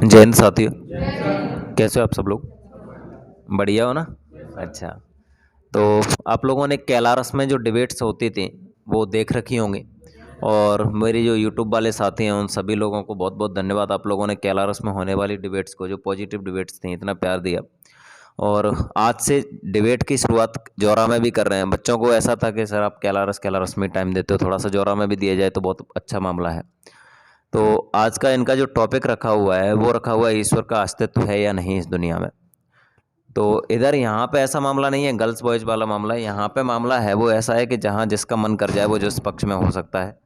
जय हिंद साथियों। कैसे हो आप सब लोग? बढ़िया हो ना? अच्छा। तो आप लोगों ने कैलारस में जो डिबेट्स होती थी वो देख रखी होंगी, और मेरी जो यूट्यूब वाले साथी हैं उन सभी लोगों को बहुत बहुत धन्यवाद। आप लोगों ने कैलारस में होने वाली डिबेट्स को, जो पॉजिटिव डिबेट्स थी, इतना प्यार दिया। और आज से डिबेट की शुरुआत जौरा में भी कर रहे हैं। बच्चों को ऐसा था कि सर आप कैलारस में टाइम देते हो, थोड़ा सा जौरा में भी दिया जाए तो बहुत अच्छा मामला है। तो आज का इनका जो टॉपिक रखा हुआ है वो रखा हुआ है, ईश्वर का अस्तित्व है या नहीं इस दुनिया में। तो इधर यहाँ पे ऐसा मामला नहीं है गर्ल्स बॉयज वाला मामला है। यहाँ पे मामला है वो ऐसा है कि जहाँ जिसका मन कर जाए वो जिस पक्ष में हो सकता है,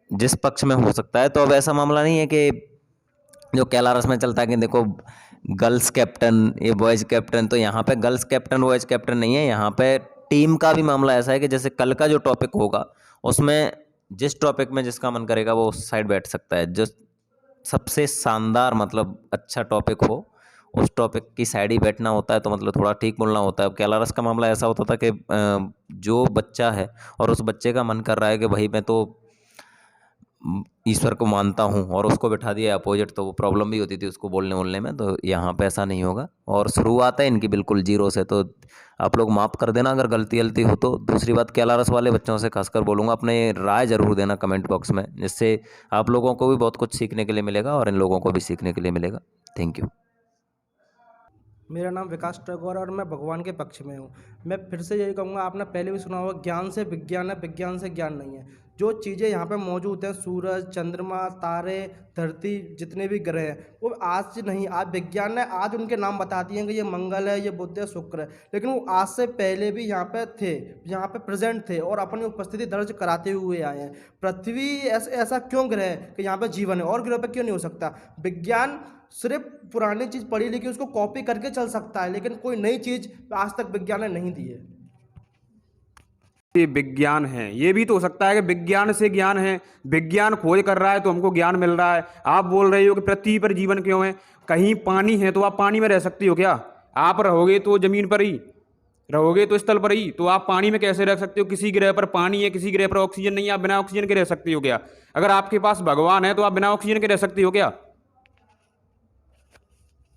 जिस पक्ष में हो सकता है। तो अब ऐसा मामला नहीं है कि जो कैलारस में चलता है कि देखो गर्ल्स कैप्टन ये बॉयज कैप्टन। तो यहाँ पे गर्ल्स कैप्टन बॉयज कैप्टन नहीं है, यहाँ पे टीम का भी मामला ऐसा है कि जैसे कल का जो टॉपिक होगा उसमें जिस टॉपिक में जिसका मन करेगा वो उस साइड बैठ सकता है। जो सबसे शानदार मतलब अच्छा टॉपिक हो उस टॉपिक की साइड ही बैठना होता है। तो मतलब थोड़ा ठीक बोलना होता है। अब कैलारस का मामला ऐसा होता था कि जो बच्चा है और उस बच्चे का मन कर रहा है कि भाई मैं तो ईश्वर को मानता हूँ, और उसको बिठा दिया अपोजिट, तो वो प्रॉब्लम भी होती थी उसको बोलने बोलने में। तो यहाँ पे ऐसा नहीं होगा, और शुरुआत है इनकी बिल्कुल जीरो से। तो आप लोग माफ़ कर देना अगर गलती गलती हो तो। दूसरी बात, कैलारस वाले बच्चों से खासकर बोलूँगा, अपने राय ज़रूर देना कमेंट बॉक्स में, जिससे आप लोगों को भी बहुत कुछ सीखने के लिए मिलेगा और इन लोगों को भी सीखने के लिए मिलेगा। Thank you. मेरा नाम विकास टैगोर है और मैं भगवान के पक्ष में हूँ। मैं फिर से यही कहूँगा, आपने पहले भी सुना होगा, ज्ञान से विज्ञान है, विज्ञान से ज्ञान नहीं है। जो चीज़ें यहाँ पे मौजूद हैं, सूरज, चंद्रमा, तारे, धरती, जितने भी ग्रह हैं, वो आज से नहीं, आज विज्ञान ने आज उनके नाम बता दिए हैं कि ये मंगल है, ये बुध है, शुक्र है। लेकिन वो आज से पहले भी यहाँ पे थे, यहाँ पे प्रेजेंट थे और अपनी उपस्थिति दर्ज कराते हुए आए हैं। पृथ्वी ऐसा क्यों ग्रह है कि यहाँ पे जीवन है, और ग्रह पर क्यों नहीं हो सकता? विज्ञान सिर्फ पुरानी चीज़ पढ़ी लिखी उसको कॉपी करके चल सकता है, लेकिन कोई नई चीज़ आज तक विज्ञान ने नहीं दी है। ये विज्ञान है, ये भी तो हो सकता है कि विज्ञान से ज्ञान है। विज्ञान खोज कर रहा है तो हमको ज्ञान मिल रहा है। आप बोल रहे हो कि पृथ्वी पर जीवन क्यों है? कहीं पानी है तो आप पानी में रह सकती हो क्या? आप रहोगे तो जमीन पर ही रहोगे, तो स्थल पर ही, तो आप पानी में कैसे रह सकते हो? किसी ग्रह पर पानी है, किसी ग्रह पर ऑक्सीजन नहीं है, आप बिना ऑक्सीजन के रह सकती हो क्या? अगर आपके पास भगवान है तो आप बिना ऑक्सीजन के रह सकती हो क्या?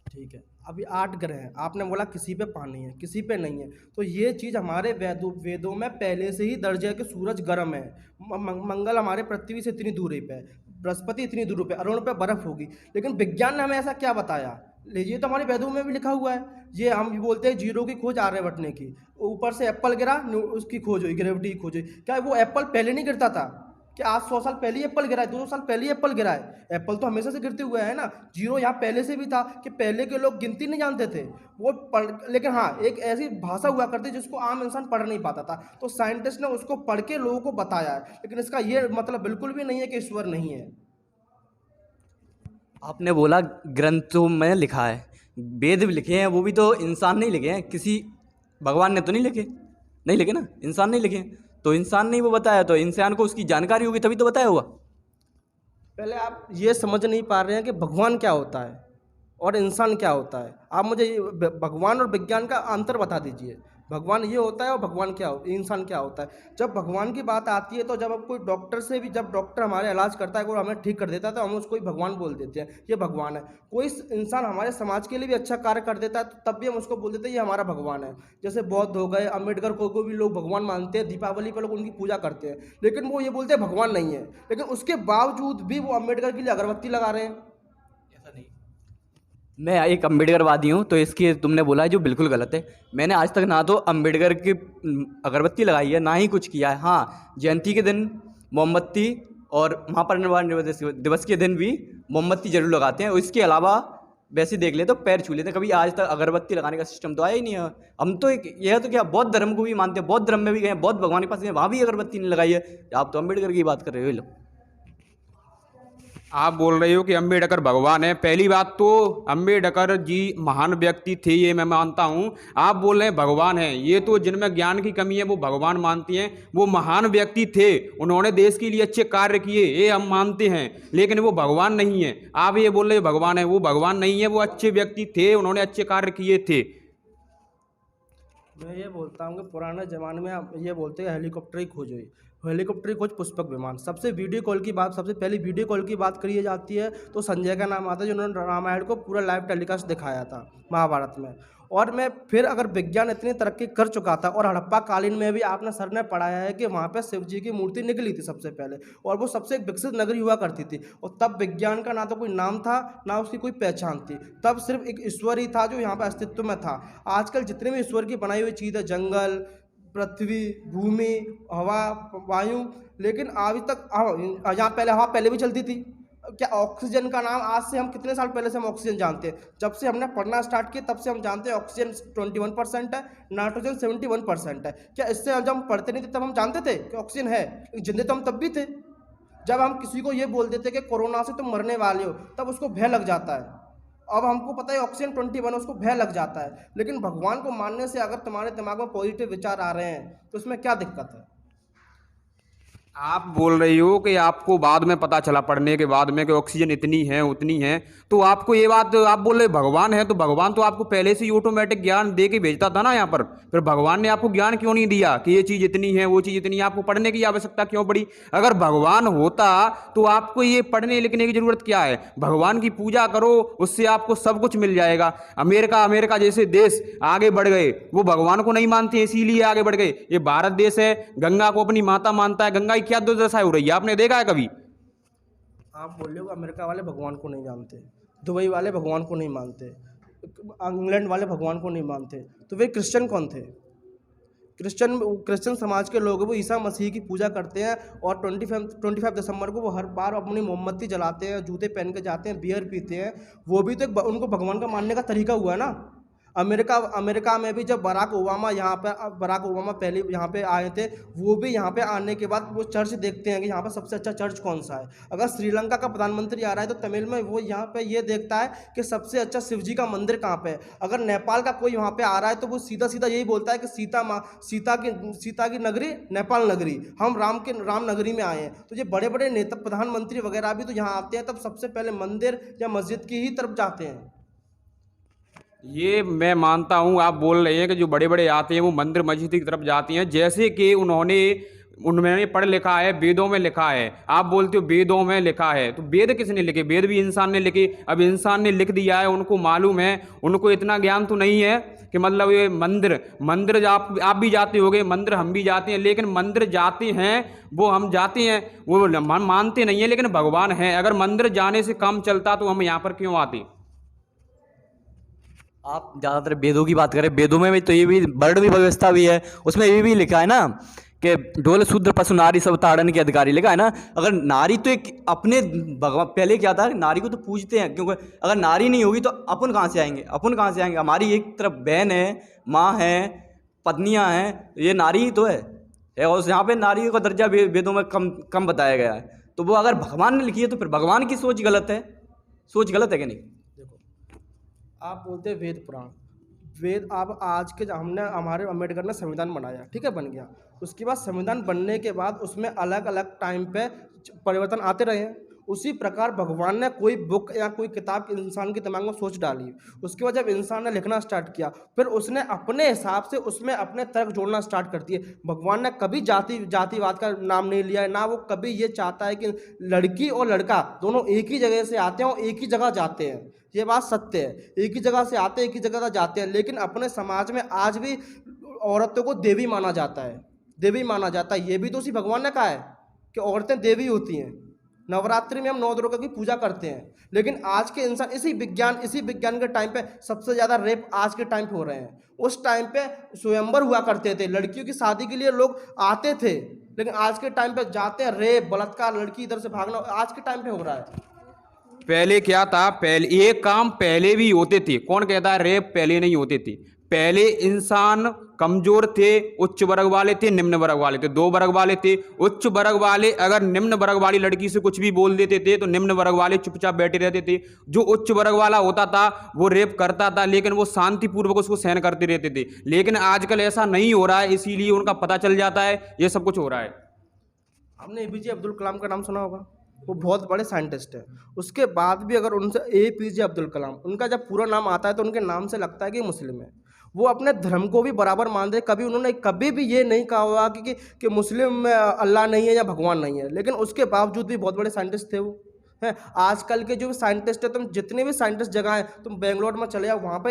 ठीक है, अभी 8 ग्रह हैं, आपने बोला किसी पे पानी है, किसी पे नहीं है। तो ये चीज़ हमारे वेदों में पहले से ही दर्ज है कि सूरज गर्म है, मंगल हमारे पृथ्वी से इतनी दूरी पे है, बृहस्पति इतनी दूरी पे, अरुण पे बर्फ होगी। लेकिन विज्ञान ने हमें ऐसा क्या बताया? लीजिए, तो हमारे वेदों में भी लिखा हुआ है। ये हम बोलते हैं जीरो की खोज आर्यभट्ट ने की, ऊपर से एप्पल गिरा, उसकी खोज हुई, ग्रेविटी की खोज हुई। क्या वो एप्पल पहले नहीं गिरता था? कि आज 100 साल पहले ही एप्पल गिरा है, 200 साल पहले ही एप्पल गिरा है? एप्पल तो हमेशा से गिरते हुए है ना। जीरो यहाँ पहले से भी था कि पहले के लोग गिनती नहीं जानते थे, वो पढ़, लेकिन हाँ, एक ऐसी भाषा हुआ करती जिसको आम इंसान पढ़ नहीं पाता था, तो साइंटिस्ट ने उसको पढ़ के लोगों को बताया है। लेकिन इसका ये मतलब बिल्कुल भी नहीं है कि ईश्वर नहीं है। आपने बोला ग्रंथों में लिखा है, वेद भी लिखे हैं, वो भी तो इंसान नहीं लिखे हैं, किसी भगवान ने तो नहीं लिखे, नहीं लिखे ना, इंसान नहीं लिखे। तो इंसान ने वो बताया, तो इंसान को उसकी जानकारी होगी तभी तो बताया होगा। पहले आप ये समझ नहीं पा रहे हैं कि भगवान क्या होता है और इंसान क्या होता है। आप मुझे भगवान और विज्ञान का अंतर बता दीजिए। भगवान ये होता है और भगवान क्या इंसान क्या होता है। जब भगवान की बात आती है तो जब अब कोई डॉक्टर से भी, जब डॉक्टर हमारे इलाज करता है और हमें ठीक कर देता है तो हम उसको ही भगवान बोल देते हैं, ये भगवान है। कोई इंसान हमारे समाज के लिए भी अच्छा कार्य कर देता है तो तब भी हम उसको बोल देते हैं ये हमारा भगवान है। जैसे बौद्ध हो गए, अम्बेडकर को भी लोग भगवान मानते हैं, दीपावली पर लोग उनकी पूजा करते हैं, लेकिन वो ये बोलते हैं भगवान नहीं है। लेकिन उसके बावजूद भी वो अम्बेडकर के लिए अगरबत्ती लगा रहे हैं। मैं एक अम्बेडकरवादी हूँ, तो इसके तुमने बोला है जो बिल्कुल गलत है। मैंने आज तक ना तो अम्बेडकर की अगरबत्ती लगाई है, ना ही कुछ किया है। हाँ, जयंती के दिन मोमबत्ती और महापरिनिर्वाण दिवस के दिन भी मोमबत्ती जरूर लगाते हैं, और इसके अलावा वैसे देख ले तो पैर छू लेते हैं। कभी आज तक अगरबत्ती लगाने का सिस्टम तो आया ही नहीं है। हम तो एक यह तो क्या, बौद्ध धर्म को भी मानते हैं, बौद्ध धर्म में भी गए, बौद्ध भगवान के पास गए, वहाँ भी अगरबत्ती नहीं लगाई है। आप तो अम्बेडकर की बात कर रहे हो। ये लो, आप बोल रहे हो कि अम्बेडकर भगवान है। पहली बात तो अम्बेडकर जी महान व्यक्ति थे, ये मैं मानता हूँ। आप बोल रहे हैं भगवान है, ये तो जिनमें ज्ञान की कमी है वो भगवान मानती हैं। वो महान व्यक्ति थे, उन्होंने देश के लिए अच्छे कार्य किए, ये हम मानते हैं, लेकिन वो भगवान नहीं है। आप ये बोल रहे हैं भगवान है, वो भगवान नहीं है, वो अच्छे व्यक्ति थे, उन्होंने अच्छे कार्य किए थे। मैं ये बोलता हूँ कि पुराने ज़माने में आप ये बोलते हैं हेलीकॉप्टर की खोज हुई। हेलीकॉप्टर की खोज पुष्पक विमान। सबसे पहली वीडियो कॉल की बात करी जाती है तो संजय का नाम आता है, जिन्होंने रामायण को पूरा लाइव टेलीकास्ट दिखाया था महाभारत में। और मैं फिर अगर विज्ञान इतनी तरक्की कर चुका था, और हड़प्पा कालीन में भी आपने सर ने पढ़ाया है कि वहाँ पे शिव जी की मूर्ति निकली थी सबसे पहले, और वो सबसे एक विकसित नगरी हुआ करती थी। और तब विज्ञान का ना तो कोई नाम था, ना उसकी कोई पहचान थी। तब सिर्फ एक ईश्वर ही था जो यहाँ पे अस्तित्व में था। आजकल जितने भी ईश्वर की बनाई हुई चीज़ है, जंगल, पृथ्वी, भूमि, हवा, वायु, लेकिन अभी तक यहाँ पहले हवा पहले भी चलती थी। क्या ऑक्सीजन का नाम आज से हम कितने साल पहले से हम ऑक्सीजन जानते हैं? जब से हमने पढ़ना स्टार्ट किया तब से हम जानते हैं ऑक्सीजन 21% है, नाइट्रोजन 71% है। क्या इससे जब हम पढ़ते नहीं थे तब हम जानते थे कि ऑक्सीजन है? जिंदे तो हम तब भी थे। जब हम किसी को ये बोल देते कि कोरोना से तुम मरने वाले हो, तब उसको भय लग जाता है। अब हमको पता है ऑक्सीजन 21, उसको भय लग जाता है। लेकिन भगवान को मानने से अगर तुम्हारे दिमाग में पॉजिटिव विचार आ रहे हैं तो उसमें क्या दिक्कत है? आप बोल रही हो कि आपको बाद में पता चला, पढ़ने के बाद में, कि ऑक्सीजन इतनी है उतनी है, तो आपको ये बात आप बोल रहे भगवान है, तो भगवान तो आपको पहले से ही ऑटोमेटिक ज्ञान दे के भेजता था ना यहाँ पर। फिर भगवान ने आपको ज्ञान क्यों नहीं दिया कि ये चीज़ इतनी है, वो चीज़ इतनी है? आपको पढ़ने की आवश्यकता क्यों पड़ी? अगर भगवान होता तो आपको ये पढ़ने लिखने की जरूरत क्या है? भगवान की पूजा करो, उससे आपको सब कुछ मिल जाएगा। अमेरिका जैसे देश आगे बढ़ गए, वो भगवान को नहीं मानते इसीलिए आगे बढ़ गए। ये भारत देश है, गंगा को अपनी माता मानता है। गंगा क्या दुर्दशा हो रही है, आपने देखा है कभी? आप बोल रहे हो अमेरिका वाले भगवान को नहीं जानते, दुबई वाले भगवान को नहीं मानते, इंग्लैंड वाले भगवान को नहीं मानते, तो वे क्रिश्चियन कौन थे? क्रिश्चियन समाज के लोग वो ईसा मसीह की पूजा करते हैं, और 25 दिसंबर को वो हर बार अपनी मोमबत्ती जलाते हैं, जूते पहन के जाते हैं, बियर पीते हैं। वो भी तो उनको भगवान का मानने का तरीका हुआ है ना। अमेरिका में भी जब बराक ओबामा पहले यहाँ पे आए थे, वो भी यहाँ पे आने के बाद वो चर्च देखते हैं कि यहाँ पे सबसे अच्छा चर्च कौन सा है। अगर श्रीलंका का प्रधानमंत्री आ रहा है तो तमिल में वो यहाँ पे ये देखता है कि सबसे अच्छा शिव जी का मंदिर कहाँ पे है। अगर नेपाल का कोई वहाँ पे आ रहा है तो वो सीधा सीधा यही बोलता है कि सीता की नगरी नेपाल नगरी, हम राम नगरी में आए हैं। तो ये बड़े बड़े नेता, प्रधानमंत्री वगैरह भी तो यहाँ आते हैं, तब सबसे पहले मंदिर या मस्जिद की ही तरफ जाते हैं। ये मैं मानता हूँ, आप बोल रहे हैं कि जो बड़े बड़े आते हैं वो मंदिर मस्जिद की तरफ जाती हैं, जैसे कि उन्होंने पढ़ लिखा है, वेदों में लिखा है। आप बोलते हो वेदों में लिखा है, तो वेद किसने लिखे? वेद भी इंसान ने लिखे। अब इंसान ने लिख दिया है, उनको मालूम है, उनको इतना ज्ञान तो नहीं है कि मतलब ये मंदिर आप भी जाते होगे, मंदिर हम भी जाते हैं, लेकिन मंदिर जाते हैं वो हम जाते हैं, वो मानते नहीं है, लेकिन भगवान है। अगर मंदिर जाने से काम चलता तो हम यहाँ पर क्यों आते? आप ज़्यादातर वेदों की बात करें, वेदों में भी तो ये भी वर्ण भी व्यवस्था भी है, उसमें ये भी लिखा है ना कि ढोल शूद्र पशु नारी सब ताड़न के अधिकारी, लिखा है ना। अगर नारी तो एक अपने भगवान, पहले क्या था, नारी को तो पूजते हैं, क्योंकि अगर नारी नहीं होगी तो अपन कहाँ से आएंगे? हमारी एक तरफ बहन है, माँ है, पत्नियाँ हैं, ये नारी ही तो है। और यहाँ पे नारी का दर्जा वेदों में कम बताया गया है। तो वो अगर भगवान ने लिखी है तो फिर भगवान की सोच गलत है कि नहीं? आप बोलते हैं वेद पुराण, आप आज के हमारे अम्बेडकर ने संविधान बनाया, ठीक है, बन गया। उसके बाद संविधान बनने के बाद उसमें अलग अलग टाइम पे परिवर्तन आते रहे हैं। उसी प्रकार भगवान ने कोई बुक या कोई किताब इंसान के दिमाग में सोच डाली, उसके बाद जब इंसान ने लिखना स्टार्ट किया, फिर उसने अपने हिसाब से उसमें अपने तर्क जोड़ना स्टार्ट कर दिए। भगवान ने कभी जातिवाद का नाम नहीं लिया है, ना वो कभी ये चाहता है कि लड़की और लड़का दोनों एक ही जगह से आते हैं और एक ही जगह जाते हैं। ये बात सत्य है, एक ही जगह से आते हैं, एक ही जगह जाते हैं। लेकिन अपने समाज में आज भी औरतों को देवी माना जाता है। ये भी तो उसी भगवान ने कहा है कि औरतें देवी होती हैं। नवरात्रि में हम 9 दुर्गा की पूजा करते हैं, लेकिन आज के इंसान इसी विज्ञान के टाइम पे सबसे ज़्यादा रेप आज के टाइम पे हो रहे हैं। उस टाइम पे स्वयंवर हुआ करते थे, लड़कियों की शादी के लिए लोग आते थे, लेकिन आज के टाइम पे जाते हैं रेप, बलात्कार, लड़की इधर से भागना आज के टाइम पे हो रहा है। पहले क्या था? पहले ये काम पहले भी होते थे। कौन कहता है रेप पहले नहीं होते थे? पहले इंसान कमजोर थे, उच्च वर्ग वाले थे, निम्न वर्ग वाले थे, 2 वर्ग वाले थे। उच्च वर्ग वाले अगर निम्न वर्ग वाली लड़की से कुछ भी बोल देते थे तो निम्न वर्ग वाले चुपचाप बैठे रहते थे। जो उच्च वर्ग वाला होता था वो रेप करता था, लेकिन वो शांतिपूर्वक उसको सहन करते रहते थे। लेकिन आजकल ऐसा नहीं हो रहा है, इसीलिए उनका पता चल जाता है ये सब कुछ हो रहा है। आपने APJ अब्दुल कलाम का नाम सुना होगा, वो बहुत बड़े साइंटिस्ट हैं। उसके बाद भी अगर उनसे APJ अब्दुल कलाम, उनका जब पूरा नाम आता है तो उनके नाम से लगता है कि मुस्लिम है। वो अपने धर्म को भी बराबर मानते हैं। कभी उन्होंने कभी भी ये नहीं कहा हुआ कि मुस्लिम में अल्लाह नहीं है या भगवान नहीं है, लेकिन उसके बावजूद भी बहुत बड़े साइंटिस्ट थे वो हैं। आजकल के जो साइंटिस्ट है, तुम जितने भी साइंटिस्ट जगह हैं, तुम बेंगलोर में चले जाओ, वहाँ पे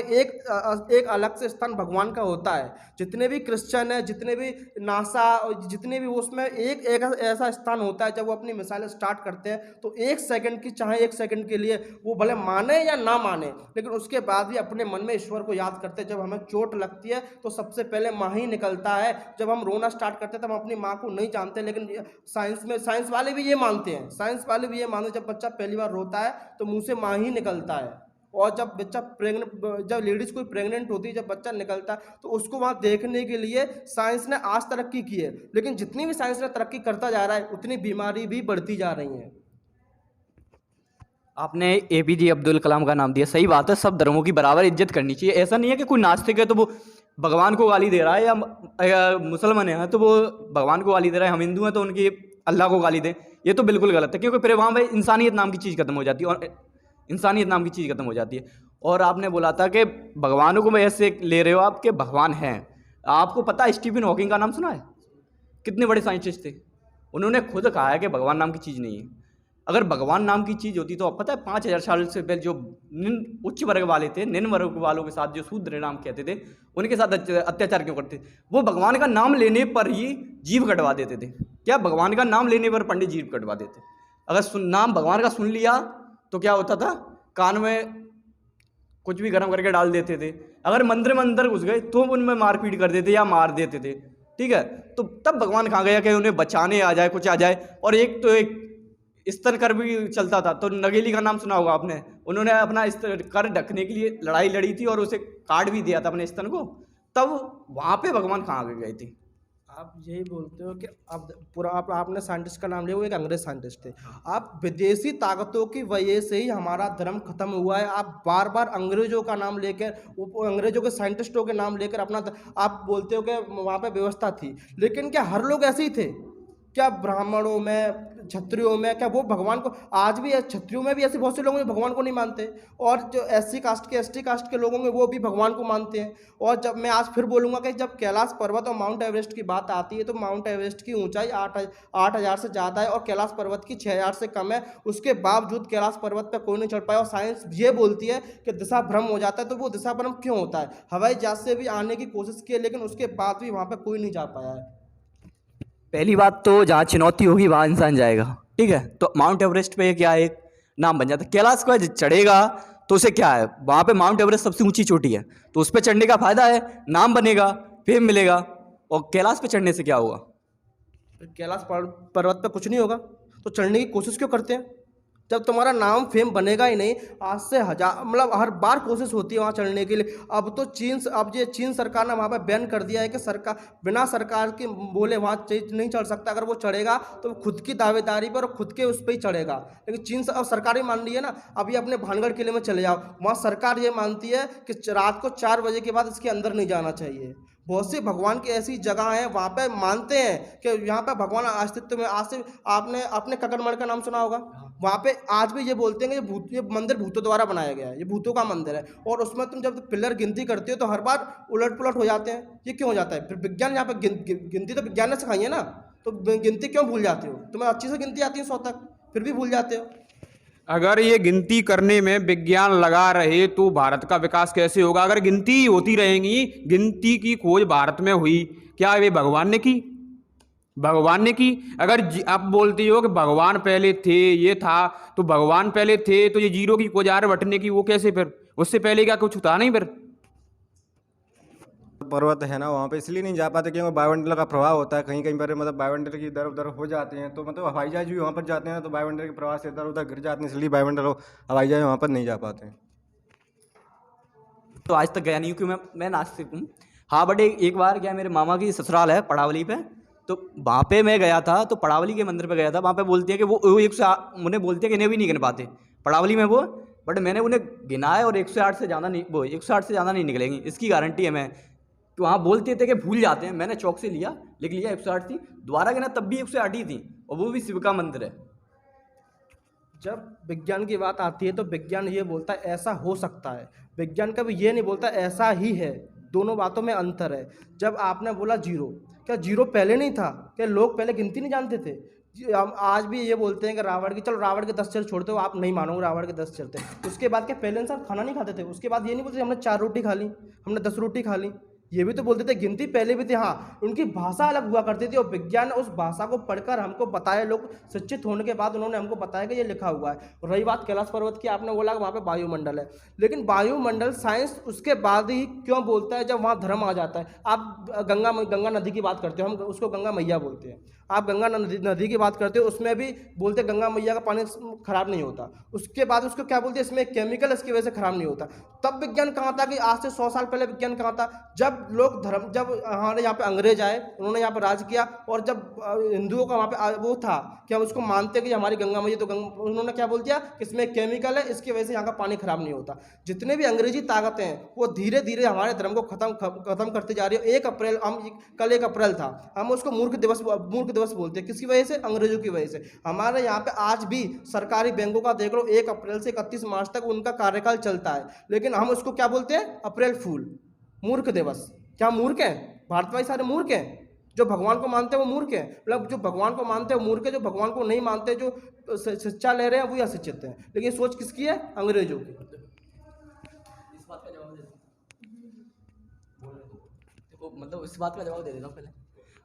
एक अलग से स्थान भगवान का होता है। जितने भी क्रिश्चियन है, जितने भी नासा और जितने भी, उसमें एक एक ऐसा स्थान होता है, जब वो अपनी मिसाइलें स्टार्ट करते हैं तो एक सेकंड की, चाहे एक सेकंड के लिए वो भले माने या ना माने, लेकिन उसके बाद भी अपने मन में ईश्वर को याद करते हैं। जब हमें चोट लगती है तो सबसे पहले माँ ही निकलता है। जब हम रोना स्टार्ट करते हैं तब हम अपनी माँ को नहीं जानते, लेकिन साइंस वाले भी ये मानते हैं, साइंस वाले भी ये मानते हैं, जब बच्चा पहली बार रोता है तो मुंह से माँ ही निकलता है। और जब बच्चा जब लेडीज कोई प्रेग्नेंट होती है, जब बच्चा निकलता है, तो उसको वहाँ देखने के लिए साइंस ने आज तरक्की की है, लेकिन जितनी भी साइंस ने तरक्की करता जा रहा है उतनी बीमारी भी बढ़ती जा रही है। आपने APJ अब्दुल कलाम का नाम दिया, सही बात है, सब धर्मों की बराबर इज्जत करनी चाहिए। ऐसा नहीं है कि कोई नास्तिक है तो वो भगवान को गाली दे रहा है, या मुसलमान है तो वो भगवान को गाली दे रहा है, हम हिंदू हैं तो उनकी अल्लाह को गाली दें। ये तो बिल्कुल गलत है, क्योंकि फिर वहाँ पे इंसानियत नाम की चीज़ खत्म हो जाती है, और इंसानियत नाम की चीज़ खत्म हो जाती है। और आपने बोला था कि भगवानों को मैं ऐसे ले रहे हो आप कि भगवान हैं। आपको पता है स्टीफन हॉकिंग का नाम सुना है? कितने बड़े साइंटिस्ट थे, उन्होंने खुद कहा है कि भगवान नाम की चीज़ नहीं है। अगर भगवान नाम की चीज़ होती तो आप पता है 5000 साल से पहले जो उच्च वर्ग वाले थे, निम्न वर्ग वालों के साथ जो शूद्र नाम कहते थे, उनके साथ अत्याचार क्यों करते? वो भगवान का नाम लेने पर ही जीभ कटवा देते थे। क्या भगवान का नाम लेने पर पंडित जीभ कटवा देते? अगर नाम भगवान का सुन लिया तो क्या होता था, कान में कुछ भी गर्म करके डाल देते थे। अगर मंदिर में अंदर घुस गए तो उनमें मारपीट कर देते या मार देते थे। ठीक है, तो तब भगवान कहाँ गया कि उन्हें बचाने आ जाए, कुछ आ जाए। और एक तो एक स्तर कर भी चलता था, तो नगेली का नाम सुना होगा आपने, उन्होंने अपना स्तर कर ढकने के लिए लड़ाई लड़ी थी और उसे काट भी दिया था अपने स्तन को, तब वहाँ पे भगवान कहाँ गए थे? आप यही बोलते हो कि अब पूरा आपने साइंटिस्ट का नाम लिया, वो एक अंग्रेज साइंटिस्ट थे। आप विदेशी ताकतों की वजह से ही हमारा धर्म खत्म हुआ है। आप बार बार अंग्रेजों का नाम लेकर, अंग्रेजों के साइंटिस्टों के नाम लेकर अपना आप बोलते हो कि वहाँ पे व्यवस्था थी, लेकिन क्या हर लोग ऐसे ही थे? क्या ब्राह्मणों में, क्षत्रियों में, क्या वो भगवान को, आज भी क्षत्रियों में भी ऐसे बहुत से लोग हैं जो भगवान को नहीं मानते, और जो SC कास्ट के, ST कास्ट के लोग होंगे वो भी भगवान को मानते हैं। और जब मैं आज फिर बोलूँगा कि जब कैलाश पर्वत और माउंट एवरेस्ट की बात आती है, तो माउंट एवरेस्ट की ऊंचाई 8,000 से ज़्यादा है और कैलाश पर्वत की 6,000 से कम है। उसके बावजूद कैलाश पर्वत पर कोई नहीं चढ़ पाया। और साइंस ये बोलती है कि दिशा भ्रम हो जाता है, तो वो दिशा भ्रम क्यों होता है? हवाई जहाज से भी आने की कोशिश की है, लेकिन उसके बाद भी वहाँ पर कोई नहीं जा पाया है। पहली बात तो जहाँ चुनौती होगी वहाँ इंसान जाएगा। ठीक है, तो माउंट एवरेस्ट पे क्या एक नाम बन जाता है। कैलाश को चढ़ेगा तो उसे क्या है, वहाँ पे माउंट एवरेस्ट सबसे ऊंची चोटी है, तो उस पर चढ़ने का फायदा है, नाम बनेगा, फेम मिलेगा। और कैलाश पे चढ़ने से क्या होगा? कैलाश पर्वत पे कुछ नहीं होगा, तो चढ़ने की कोशिश क्यों करते हैं? जब तुम्हारा नाम फेम बनेगा ही नहीं। आज से मतलब हर बार कोशिश होती है वहाँ चढ़ने के लिए। अब ये चीन सरकार ने वहाँ पे बैन कर दिया है कि सरकार बिना सरकार के बोले वहाँ नहीं चढ़ सकता। अगर वो चढ़ेगा तो खुद की दावेदारी पर और खुद के उस पर ही चढ़ेगा। लेकिन चीन अब सरकार ही मान रही है ना। अभी अपने भानगढ़ किले में चले जाओ, वहाँ सरकार ये मानती है कि रात को 4 बजे के बाद इसके अंदर नहीं जाना चाहिए। बहुत सी भगवान की ऐसी जगह हैं वहाँ पे मानते हैं कि यहाँ पे भगवान अस्तित्व में। आज से आपने ककड़मढ़ का नाम सुना होगा। वहाँ पे आज भी ये बोलते हैं कि ये मंदिर भूतों द्वारा बनाया गया है, ये भूतों का मंदिर है। और उसमें तुम जब पिलर गिनती करते हो तो हर बार उलट पुलट हो जाते हैं। ये क्यों हो जाता है? फिर विज्ञान यहाँ पे गिनती तो विज्ञान ने सिखाई है ना, तो गिनती क्यों भूल जाते हो? तुम्हें अच्छी से गिनती आती है 100 तक, फिर भी भूल जाते हो। अगर ये गिनती करने में विज्ञान लगा रहे तो भारत का विकास कैसे होगा? अगर गिनती होती रहेंगी, गिनती की खोज भारत में हुई, क्या ये भगवान ने की? भगवान ने की। अगर आप बोलते हो कि भगवान पहले थे, ये था, तो भगवान पहले थे तो ये जीरो की खोज बटने की वो कैसे? फिर उससे पहले क्या कुछ था नहीं? फिर पर्वत है ना, वहाँ पे इसलिए नहीं जा पाते क्योंकि वायुमंडल का प्रभाव होता है। कहीं कहीं पर मतलब वायुमंडल की इधर उधर हो जाते हैं, तो मतलब हवाई जहाज भी वहाँ पर जाते हैं तो वायुमंडल के प्रभाव से इधर उधर गिर जाते हैं, इसलिए वायुमंडल हवाई जहाज वहाँ पर नहीं जा पाते हैं। तो आज तक गया नहीं क्योंकि मैं नास्तिक हूँ। हाँ, बट एक बार क्या, मेरे मामा की ससुराल है पड़ावली पे, तो वहाँ पे मैं गया था। तो पड़ावली के मंदिर पे गया था। वहाँ पे बोलते हैं कि वो उन्हें बोलते हैं कि इन्हें भी नहीं गिन पाते पड़ावली में वो, बट मैंने उन्हें गिनाए और 108 से ज़्यादा नहीं, वो 108 से ज़्यादा नहीं निकलेंगी, इसकी गारंटी है। मैं तो वहाँ बोलते थे कि भूल जाते हैं, मैंने चौक से लिख लिया 108 थी, दोबारा गिना तब भी 108 ही थी, और वो भी शिव का मंदिर है। जब विज्ञान की बात आती है तो विज्ञान ये बोलता है ऐसा हो सकता है। विज्ञान कभी ये नहीं बोलता ऐसा ही है। दोनों बातों में अंतर है। जब आपने बोला जीरो, क्या जीरो पहले नहीं था? क्या लोग पहले गिनती नहीं जानते थे? हम आज भी ये बोलते हैं कि रावण की, चलो रावण के 10 चेहरे छोड़ते हो, आप नहीं मानोगे रावण के 10 चेहरे थे। उसके बाद क्या पहले इंसान खाना नहीं खाते थे? उसके बाद ये नहीं बोलते हमने 4 रोटी खा ली, हमने 10 रोटी खा ली, ये भी तो बोलते थे। गिनती पहले भी थी, हाँ, उनकी भाषा अलग हुआ करती थी और विज्ञान ने उस भाषा को पढ़कर हमको बताया, लोग शिक्षित होने के बाद उन्होंने हमको बताया कि ये लिखा हुआ है। और रही बात कैलाश पर्वत की, आपने बोला कि वहाँ पे वायुमंडल है, लेकिन वायुमंडल साइंस उसके बाद ही क्यों बोलता है जब वहाँ धर्म आ जाता है। आप गंगा नदी की बात करते हो, हम उसको गंगा मैया बोलते हैं, आप गंगा नदी की बात करते हो, उसमें भी बोलते गंगा मैया का पानी खराब नहीं होता। उसके बाद उसको क्या बोलते हैं, इसमें केमिकल इसकी वजह से खराब नहीं होता। तब विज्ञान कहाँ था? कि आज से 100 साल पहले विज्ञान कहाँ था? जब लोग जब हमारे यहाँ पे अंग्रेज आए, उन्होंने यहाँ पे राज किया, और जब हिंदुओं का वहाँ पे वो था कि हम उसको मानते कि हमारी गंगा मैया, तो उन्होंने क्या बोल दिया कि इसमें केमिकल है, इसकी वजह से यहाँ का पानी खराब नहीं होता। जितने भी अंग्रेजी ताकतें हैं वो धीरे धीरे हमारे धर्म को खत्म करते जा रही है। 1 अप्रैल, कल 1 अप्रैल था, हम उसको मूर्ख दिवस बोलते हैं। किसकी वजह से? अंग्रेजों की वजह से। हमारे यहाँ पे आज भी सरकारी बैंकों का देख लो, 1 अप्रैल से 31 मार्च तक उनका कार्यकाल चलता है, लेकिन हम उसको क्या बोलते हैं? अप्रैल फूल, मूर्ख दिवस। क्या मूर्ख हैं? भारतवासी सारे मूर्ख हैं? जो भगवान को मानते हैं वो मूर्ख हैं? मतलब जो भगवान को मानते हैं वो मूर्ख है, जो भगवान को नहीं मानते, जो शिक्षा ले रहे हैं, वो अशिक्षित हैं। लेकिन सोच किसकी है? अंग्रेजों की। इस बात का जवाब दे देखो, मतलब इस बात का जवाब दे देता हूँ पहले।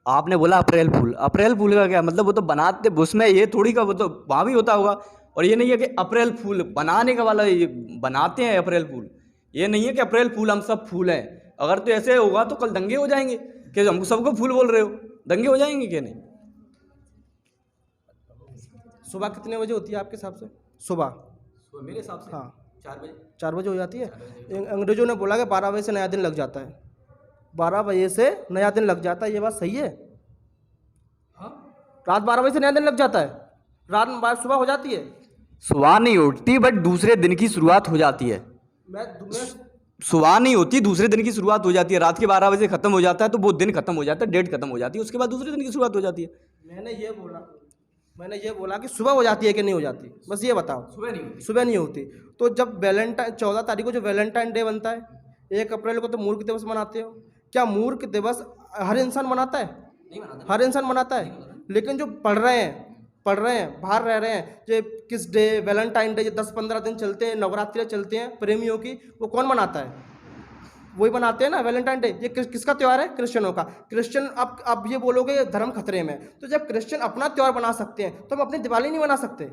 आपने बोला अप्रैल फूल, अप्रैल फूल का क्या मतलब? वो तो बनाते, उसमें ये थोड़ी का, वो तो वहाँ भी होता होगा। और ये नहीं है कि अप्रैल फूल बनाने का वाला, ये बनाते हैं अप्रैल फूल। ये नहीं है कि अप्रैल फूल हम सब फूल हैं। अगर तो ऐसे होगा तो कल दंगे हो जाएंगे कि हम सबको फूल बोल रहे हो, दंगे हो जाएंगे कि नहीं? सुबह कितने बजे होती है आपके हिसाब से? सुबह मेरे हिसाब से हाँ 4 बजे। 4 बजे हो जाती है। अंग्रेजों ने बोला कि 12 बजे से नया दिन लग जाता है, 12 बजे से नया दिन लग जाता है। ये बात सही है? हाँ, रात 12 बजे से नया दिन लग जाता है, रात में सुबह हो जाती है। सुबह नहीं उठती, बट दूसरे दिन की शुरुआत हो जाती है। मैं सुबह नहीं होती, दूसरे दिन की शुरुआत हो जाती है। रात के 12 बजे खत्म हो जाता है तो वो दिन खत्म हो जाता है, डेट खत्म हो जाती है, उसके बाद दूसरे दिन की शुरुआत हो जाती है। मैंने ये बोला कि सुबह हो जाती है कि नहीं हो जाती, बस ये बताओ। सुबह नहीं होती। सुबह नहीं होती। तो जब 14 तारीख को जो वैलेंटाइन डे बनता है, 1 अप्रैल को तो मूर्ख दिवस मनाते हो। क्या मूर्ख दिवस हर इंसान मनाता है? नहीं मनाता। हर इंसान मनाता है, लेकिन जो पढ़ रहे हैं, बाहर रह रहे हैं, जो किस डे, वैलेंटाइन डे, जो 10-15 दिन चलते हैं, नवरात्रि चलते हैं प्रेमियों की, वो कौन मनाता है? वही बनाते हैं ना वैलेंटाइन डे। ये किसका त्यौहार है? क्रिश्चियनों का। क्रिश्चियन, अब ये बोलोगे ये धर्म खतरे में। तो जब क्रिश्चियन अपना त्यौहार बना सकते हैं तो हम अपनी दिवाली नहीं बना सकते?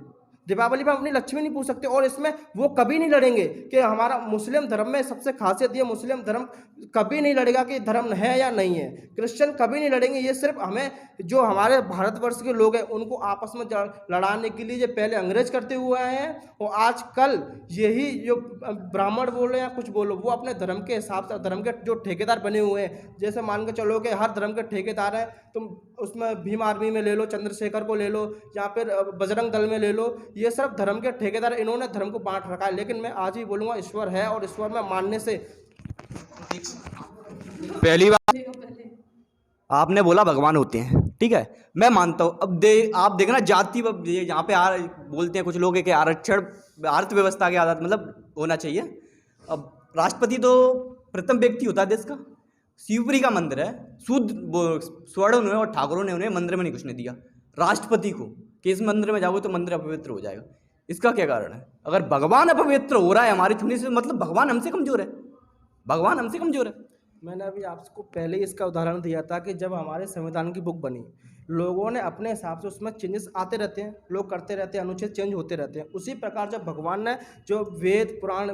दीपावली में अपनी लक्ष्मी नहीं पूछ सकते? और इसमें वो कभी नहीं लड़ेंगे कि हमारा मुस्लिम धर्म में सबसे खासियत ये, मुस्लिम धर्म कभी नहीं लड़ेगा कि धर्म है या नहीं है। क्रिश्चियन कभी नहीं लड़ेंगे। ये सिर्फ हमें, जो हमारे भारतवर्ष के लोग हैं, उनको आपस में लड़ाने के लिए ये पहले अंग्रेज करते हुए आए हैं, और आजकल यही जो ब्राह्मण बोलो या कुछ बोलो, वो अपने धर्म के हिसाब से, धर्म के जो ठेकेदार बने हुए हैं, जैसे मान के चलो कि हर धर्म के ठेकेदार हैं, तुम उसमें भीम आर्मी में ले लो, चंद्रशेखर को ले लो, या फिर बजरंग दल में ले लो, ये सिर्फ धर्म के ठेकेदार, इन्होंने धर्म को बांट रखा है। लेकिन मैं आज ही बोलूँगा ईश्वर है, और ईश्वर में मानने से पहली बात आपने बोला भगवान होते हैं, ठीक है, मैं मानता हूँ। अब आप देखना जाति, यहाँ पे बोलते हैं कुछ लोग कि आरक्षण अर्थव्यवस्था के आधार मतलब होना चाहिए। अब राष्ट्रपति तो प्रथम व्यक्ति होता है देश का। शिवपुरी का मंदिर है, शुद्ध स्वर्ण उन्होंने और ठाकुरों ने उन्हें मंदिर में नहीं घुसने दिया राष्ट्रपति को, कि इस मंदिर में जाओगे तो मंदिर अपवित्र हो जाएगा। इसका क्या कारण है? अगर भगवान अपवित्र हो रहा है हमारी छूने से, मतलब भगवान हमसे कमजोर है, भगवान हमसे कमजोर है। मैंने अभी आपको पहले ही इसका उदाहरण दिया था कि जब हमारे संविधान की बुक बनी, लोगों ने अपने हिसाब से उसमें चेंजेस आते रहते हैं, लोग करते रहते हैं, अनुच्छेद चेंज होते रहते हैं। उसी प्रकार जब भगवान ने, जो वेद पुराण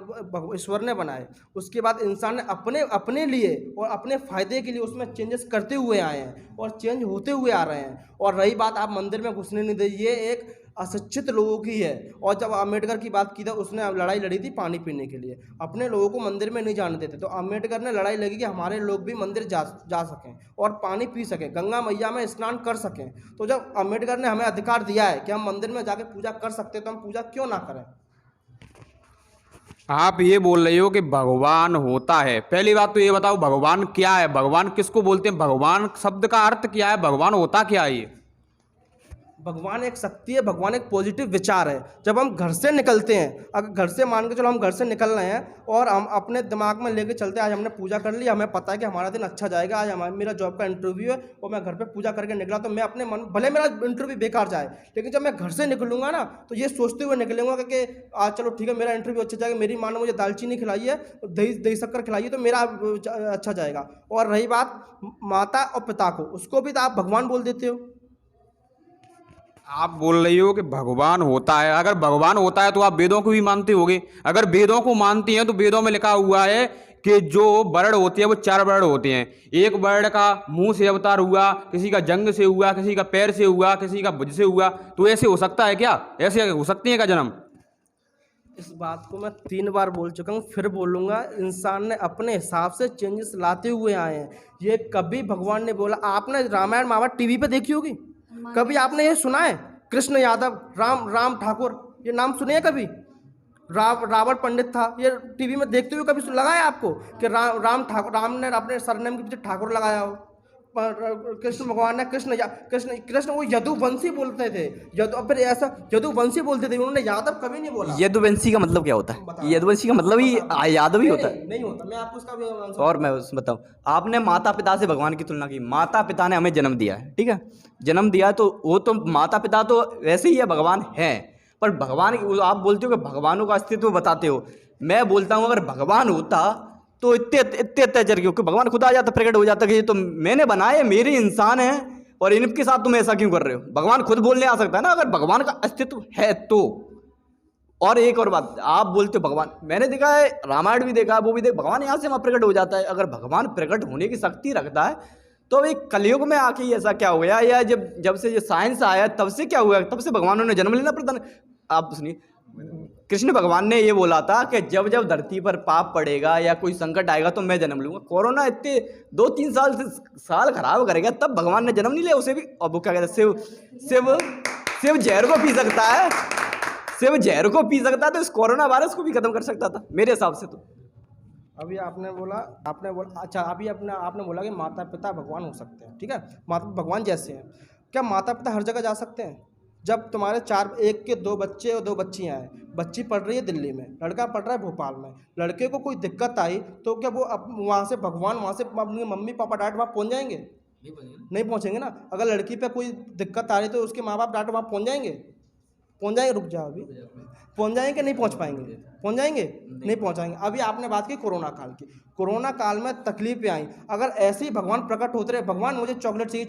ईश्वर ने बनाए, उसके बाद इंसान ने अपने लिए और अपने फ़ायदे के लिए उसमें चेंजेस करते हुए आए हैं और चेंज होते हुए आ रहे हैं। और रही बात आप मंदिर में घुसने नहीं दे, ये एक अशिक्षित लोगों की है। और जब अम्बेडकर की बात की था, उसने लड़ाई लड़ी थी पानी पीने के लिए, अपने लोगों को मंदिर में नहीं जाने देते, तो अम्बेडकर ने लड़ाई लगी कि हमारे लोग भी मंदिर जा सकें और पानी पी सकें, गंगा मैया में स्नान कर सकें। तो जब अम्बेडकर ने हमें अधिकार दिया है कि हम मंदिर में जाके पूजा कर सकते हैं, तो हम पूजा क्यों ना करें? आप ये बोल रहे हो कि भगवान होता है। पहली बात तो ये बताओ, भगवान क्या है? भगवान किसको बोलते हैं? भगवान शब्द का अर्थ क्या है? भगवान होता क्या है? ये भगवान एक शक्ति है, भगवान एक पॉजिटिव विचार है। जब हम घर से निकलते हैं, अगर घर से मान के चलो हम घर से निकल रहे हैं और हम अपने दिमाग में लेके चलते हैं आज हमने पूजा कर ली, हमें पता है कि हमारा दिन अच्छा जाएगा, आज हमारा मेरा जॉब का इंटरव्यू है और मैं घर पे पूजा करके निकला, तो मैं अपने मन, भले मेरा इंटरव्यू बेकार जाए, लेकिन जब मैं घर से निकलूंगा ना तो ये सोचते हुए निकलूंगा कि आज चलो ठीक है मेरा इंटरव्यू अच्छा जाएगा, मेरी माँ ने मुझे दालचीनी खिलाई है, दही शक्कर खिलाई है, तो मेरा अच्छा जाएगा। और रही बात माता और पिता को, उसको भी तो आप भगवान बोल देते हो। आप बोल रही हो कि भगवान होता है, अगर भगवान होता है तो आप वेदों को भी मानते होगे। अगर वेदों को मानती हैं तो वेदों में लिखा हुआ है कि जो वर्ण होते हैं वो 4 वर्ण होते हैं। एक वर्ण का मुंह से अवतार हुआ, किसी का जंग से हुआ, किसी का पैर से हुआ, किसी का भुज से हुआ। तो ऐसे हो सकता है क्या? ऐसे हो सकती है क्या जन्म? इस बात को मैं 3 बार बोल चुका हूँ, फिर बोलूँगा, इंसान ने अपने हिसाब से चेंजेस लाते हुए आए हैं। ये कभी भगवान ने बोला, आपने रामायण महाभारत टीवी पे देखी होगी, कभी आपने ये सुना है कृष्ण यादव, राम ठाकुर, ये नाम सुने हैं कभी? रावण पंडित था, ये टीवी में देखते हुए कभी लगा है आपको कि राम ने अपने सरनेम के पीछे ठाकुर लगाया हो? कृष्ण भगवान ने कृष्ण वो यदुवंशी बोलते थे, फिर ऐसा यदुवंशी बोलते थे, उन्होंने यादव कभी नहीं बोला। यदुवंशी का मतलब क्या होता है? यदुवंशी का मतलब ही यादव ही होता है? नहीं होता, मैं आपको इसका भी आंसर और मैं बताऊं, आपने माता पिता से भगवान की तुलना की। माता पिता ने हमें जन्म दिया है, ठीक है, जन्म दिया तो वो तो माता पिता तो वैसे ही है, भगवान है। पर भगवान, आप बोलते हो कि भगवानों का अस्तित्व बताते हो, मैं बोलता हूँ अगर भगवान होता तो इतने अत्याचार क्यों? भगवान खुद आ जाता, प्रकट हो जाता कि ये तो मैंने बनाए, मेरे इंसान हैं और इनके साथ तुम ऐसा क्यों कर रहे हो? भगवान खुद बोलने आ सकता है ना, अगर भगवान का अस्तित्व है तो। और एक और बात, आप बोलते हो भगवान, मैंने देखा है, रामायण भी देखा, वो भी देख, भगवान यहाँ से वहाँ प्रकट हो जाता है। अगर भगवान प्रकट होने की शक्ति रखता है तो एक कलयुग में आके ही ऐसा क्या हो गया, या जब से ये साइंस आया तब से क्या हुआ? तब से भगवानों ने जन्म लेना पड़ता। आप सुनिए, कृष्ण भगवान ने ये बोला था कि जब जब धरती पर पाप पड़ेगा या कोई संकट आएगा तो मैं जन्म लूंगा। कोरोना इतने 2-3 साल खराब करेगा तब भगवान ने जन्म नहीं लिया। उसे भी, अब वो क्या कहते हैं, शिव जहर को पी सकता है, शिव जहर को पी सकता है तो इस कोरोना वायरस को भी खत्म कर सकता था मेरे हिसाब से। तो अभी आपने बोला अच्छा, अभी आपने बोला कि माता पिता भगवान हो सकते हैं, ठीक है, माता भगवान जैसे हैं। क्या माता पिता हर जगह जा सकते हैं? जब तुम्हारे एक के 2 बच्चे और 2 बच्चियाँ हैं, बच्ची पढ़ रही है दिल्ली में, लड़का पढ़ रहा है भोपाल में, लड़के को कोई दिक्कत आई तो क्या वो अब वहाँ से भगवान, वहाँ से अपनी मम्मी पापा डैड वहाँ पहुँच जाएंगे? नहीं पहुँचेंगे ना। अगर लड़की पे कोई दिक्कत आ रही तो उसके माँ बाप डैड वहाँ पहुँच जाएंगे? रुक जाओ, अभी पहुँच जाएंगे? नहीं पहुँच पाएंगे? पहुँच जाएंगे? नहीं पहुँचाएंगे। अभी आपने बात की कोरोना काल की, कोरोना काल में तकलीफें आई, अगर ऐसे ही भगवान प्रकट होते रहे, भगवान मुझे चॉकलेट चाहिए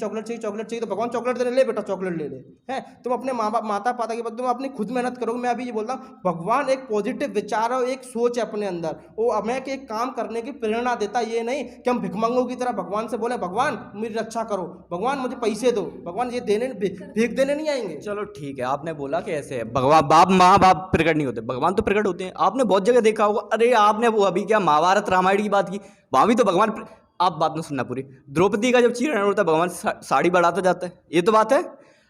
तो भगवान चॉकलेट देने, ले बेटा चॉकलेट ले ले, हैं? तुम अपने माँ बाप माता पिता के बाद तुम अपनी खुद मेहनत करोगे। मैं अभी ये बोलता हूँ, भगवान एक पॉजिटिव विचार और एक सोच है अपने अंदर, वो हमें एक काम करने की प्रेरणा देता। ये नहीं कि हम भिखमंगों की तरह भगवान से बोले भगवान मेरी रक्षा करो, भगवान मुझे पैसे दो, भगवान ये देने भीख देने नहीं आएंगे। चलो ठीक है, आपने बोला कि ऐसे है, भगवान माँ बाप प्रकट नहीं होते, भगवान तो प्रकट होते हैं। आपने बहुत जगह देखा होगा, अरे आपने वो अभी क्या महाभारत रामायण की बात की, वहाँ भी तो भगवान, आप बात में सुनना पूरी, द्रौपदी का जब चीरहरण होता है भगवान साड़ी बढ़ाता जाता है, ये तो बात है।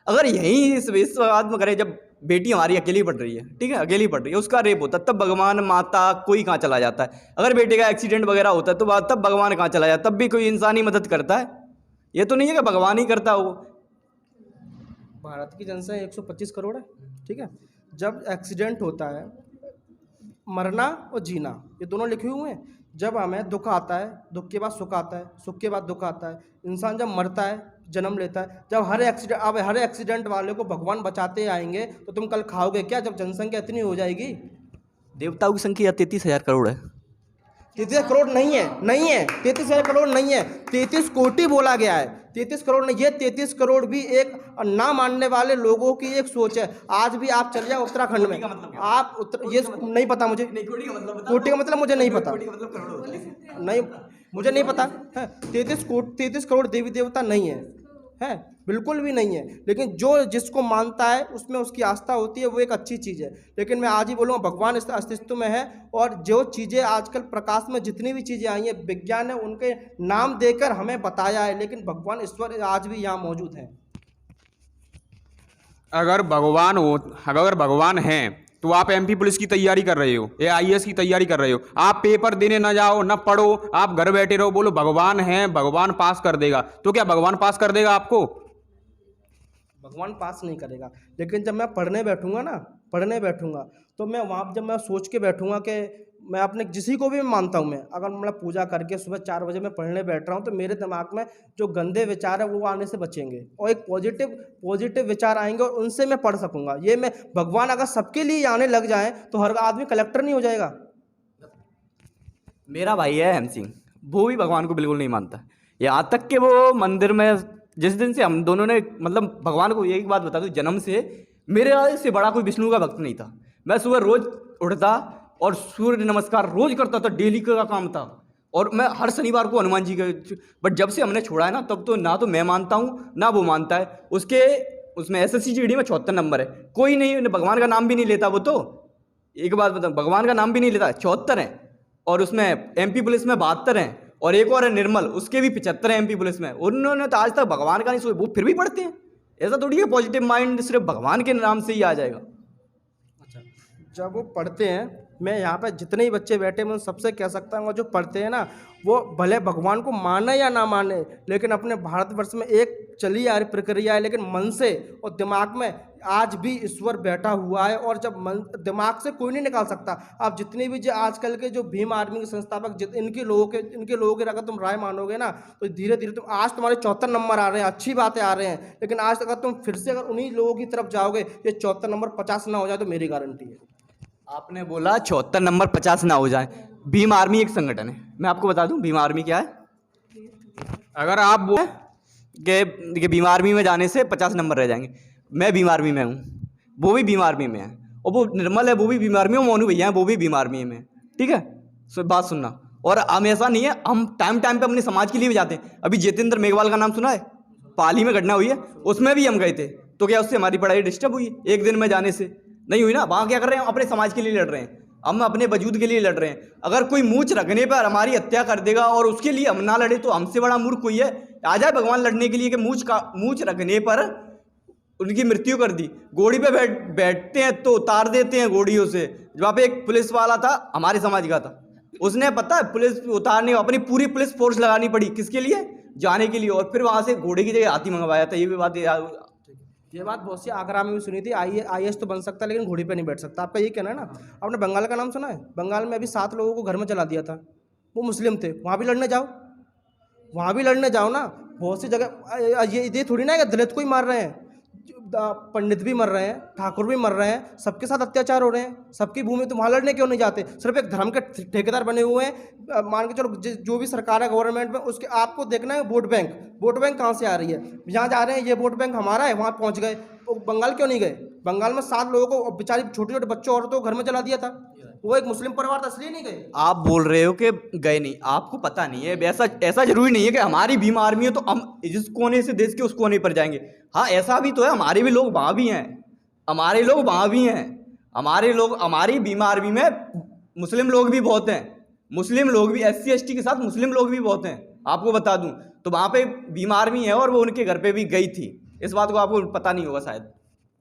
अगर यही इस विश्ववाद में करें, जब बेटी हमारी अकेली पढ़ रही है, ठीक है, अकेली पढ़ रही है, उसका रेप होता है तब भगवान माता कोई कहाँ चला जाता है। अगर बेटे का एक्सीडेंट वगैरह होता है तो तब भगवान कहाँ चला जाता है, तब भी कोई इंसानी मदद करता है। ये तो नहीं है कि भगवान ही करता हो। भारत की जनसंख्या 125 करोड़ है, ठीक है, जब एक्सीडेंट होता है, मरना और जीना ये दोनों लिखे हुए हैं। जब हमें दुख आता है, दुख के बाद सुख आता है, सुख के बाद दुख आता है। इंसान जब मरता है, जन्म लेता है, जब हर एक्सीडेंट वाले को भगवान बचाते आएंगे तो तुम कल खाओगे क्या जब जनसंख्या इतनी हो जाएगी? देवताओं की संख्या 33,000 करोड़ है। 33 करोड़ नहीं है, 33,000 करोड़ नहीं है, 33 कोटि बोला गया है, 33 करोड़ नहीं। ये 33 करोड़ भी एक ना मानने वाले लोगों की एक सोच है। आज भी आप चल जाए उत्तराखंड में, आप ये नहीं पता मुझे, कोटि का मतलब मुझे नहीं पता, नहीं मुझे नहीं पता है। 33 करोड़ देवी देवता नहीं है, बिल्कुल भी नहीं है। लेकिन जो जिसको मानता है उसमें उसकी आस्था होती है, वो एक अच्छी चीज़ है। लेकिन मैं आज ही बोलूँगा भगवान इस अस्तित्व में है, और जो चीज़ें आजकल प्रकाश में जितनी भी चीज़ें आई हैं, विज्ञान ने उनके नाम देकर हमें बताया है, लेकिन भगवान ईश्वर आज भी यहाँ मौजूद हैं। अगर भगवान हैं तो आप एमपी पुलिस की तैयारी कर रहे हो या आईएएस की तैयारी कर रहे हो, आप पेपर देने ना जाओ ना पढ़ो, आप घर बैठे रहो, बोलो भगवान है, भगवान पास कर देगा। तो क्या भगवान पास कर देगा आपको? भगवान पास नहीं करेगा, लेकिन जब मैं पढ़ने बैठूंगा तो मैं वहाँ जब मैं सोच के बैठूंगा कि मैं अपने किसी को भी मानता हूँ, मैं अगर मतलब पूजा करके सुबह 4 बजे मैं पढ़ने बैठ रहा हूँ तो मेरे दिमाग में जो गंदे विचार है वो आने से बचेंगे और एक पॉजिटिव विचार आएंगे और उनसे मैं पढ़ सकूंगा। ये मैं भगवान अगर सबके लिए आने लग जाए तो हर आदमी कलेक्टर नहीं हो जाएगा। मेरा भाई है हेम सिंह, वो भी भगवान को बिल्कुल नहीं मानता। यहाँ तक कि वो मंदिर में जिस दिन से हम दोनों ने मतलब भगवान को एक बात बता दूं, जन्म से मेरे से बड़ा कोई विष्णु का भक्त नहीं था। मैं सुबह रोज उठता और सूर्य नमस्कार रोज करता था, डेली का काम था। और मैं हर शनिवार को हनुमान जी का, बट जब से हमने छोड़ा है ना तब तो ना तो मैं मानता हूँ ना वो मानता है। उसमें SSC GD में 74 नंबर है, कोई नहीं, भगवान का नाम भी नहीं लेता वो तो। एक बात बता, भगवान का नाम भी नहीं लेता, 74 है। और उसमें MP पुलिस में 72 हैं और एक और है निर्मल, उसके भी 75 हैं MP पुलिस में। उन्होंने तो आज तक भगवान का नहीं सोचा, वो फिर भी पढ़ते हैं। ऐसा थोड़ी है पॉजिटिव माइंड सिर्फ भगवान के नाम से ही आ जाएगा। अच्छा, जब वो पढ़ते हैं, मैं यहाँ पे जितने ही बच्चे बैठे मैं उन सबसे कह सकता हूँ जो पढ़ते हैं ना, वो भले भगवान को माने या ना माने, लेकिन अपने भारतवर्ष में एक चली आ रही प्रक्रिया है, लेकिन मन से और दिमाग में आज भी ईश्वर बैठा हुआ है। और जब मन दिमाग से कोई नहीं निकाल सकता। आप जितने भी जो आजकल के जो भीम आर्मी के संस्थापक इनके लोगों के अगर तुम राय मानोगे ना तो धीरे धीरे तुम, आज तुम्हारे 74 नंबर आ रहे हैं, अच्छी बातें आ रहे हैं, लेकिन आज अगर तुम फिर से अगर उन्हीं लोगों की तरफ जाओगे, ये 74 नंबर 50 ना हो जाए तो मेरी गारंटी है। आपने बोला 74 नंबर 50 ना हो जाए। भीम आर्मी एक संगठन है, मैं आपको बता दूं भीम आर्मी क्या है। अगर आप वो कि भीम आर्मी में जाने से 50 नंबर रह जाएंगे। मैं भीम आर्मी में हूँ, वो भी भीम आर्मी में है, और वो निर्मल है वो भी भीम आर्मी में, मोनू भैया हैं वो भी भीम आर्मी में, ठीक है। बात सुनना, और हम ऐसा नहीं है, हम टाइम टाइम पे अपने समाज के लिए भी जाते हैं। अभी जितेंद्र मेघवाल का नाम सुना है, पाल ही में घटना हुई है, उसमें भी हम गए थे। तो क्या उससे हमारी पढ़ाई डिस्टर्ब हुई? एक दिन में जाने से नहीं हुई ना। वहाँ क्या कर रहे हैं, अपने समाज के लिए लड़ रहे हैं, हम अपने वजूद के लिए लड़ रहे हैं। अगर कोई मूंछ रखने पर हमारी हत्या कर देगा और उसके लिए हम ना लड़े तो हमसे बड़ा मूर्ख कोई है? आ जाए भगवान लड़ने के लिए कि मूंछ रखने पर उनकी मृत्यु कर दी। घोड़ी पे बैठते हैं तो उतार देते हैं घोड़ियों से। वहाँ पे एक पुलिस वाला था, हमारे समाज का था, उसने पता है पुलिस उतारने अपनी पूरी पुलिस फोर्स लगानी पड़ी, किसके लिए? जाने के लिए, और फिर वहाँ से घोड़े की जगह हाथी मंगवाया था। ये बात बहुत सी आगरा में भी सुनी थी। IAS तो बन सकता है लेकिन घोड़ी पे नहीं बैठ सकता। आपका ये कहना है ना। आपने बंगाल का नाम सुना है? बंगाल में अभी 7 लोगों को घर में जला दिया था, वो मुस्लिम थे। वहाँ भी लड़ने जाओ ना। बहुत सी जगह ये थोड़ी ना है कि दलित को ही मार रहे हैं, पंडित भी मर रहे हैं, ठाकुर भी मर रहे हैं, सबके साथ अत्याचार हो रहे हैं, सबकी भूमि। तो वहाँ लड़ने क्यों नहीं जाते? सिर्फ एक धर्म के ठेकेदार बने हुए हैं। मान के चलो जो भी सरकार है गवर्नमेंट में, उसके आपको देखना है वोट बैंक कहाँ से आ रही है। यहाँ जा रहे हैं, ये वोट बैंक हमारा है, वहाँ पहुँच गए। तो बंगाल क्यों नहीं गए? बंगाल में 7 लोगों को बेचारी छोटे छोटे बच्चों औरतों को घर में जला दिया था, वो एक मुस्लिम परिवार था, इसलिए नहीं गए। आप बोल रहे हो कि गए नहीं, आपको पता नहीं है। ऐसा जरूरी नहीं है कि हमारी भीम आर्मी है तो हम जिस कोने से देश के उस कोने पर जाएंगे। हाँ, ऐसा भी तो है, हमारे भी लोग वहाँ भी हैं, हमारे लोग हमारी भीम आर्मी में मुस्लिम लोग भी बहुत हैं। मुस्लिम लोग भी SC ST के साथ मुस्लिम लोग भी बहुत हैं, आपको बता दूं। तो वहाँ पे भीम आर्मी है और वो उनके घर पे भी गई थी। इस बात को आपको पता नहीं होगा शायद।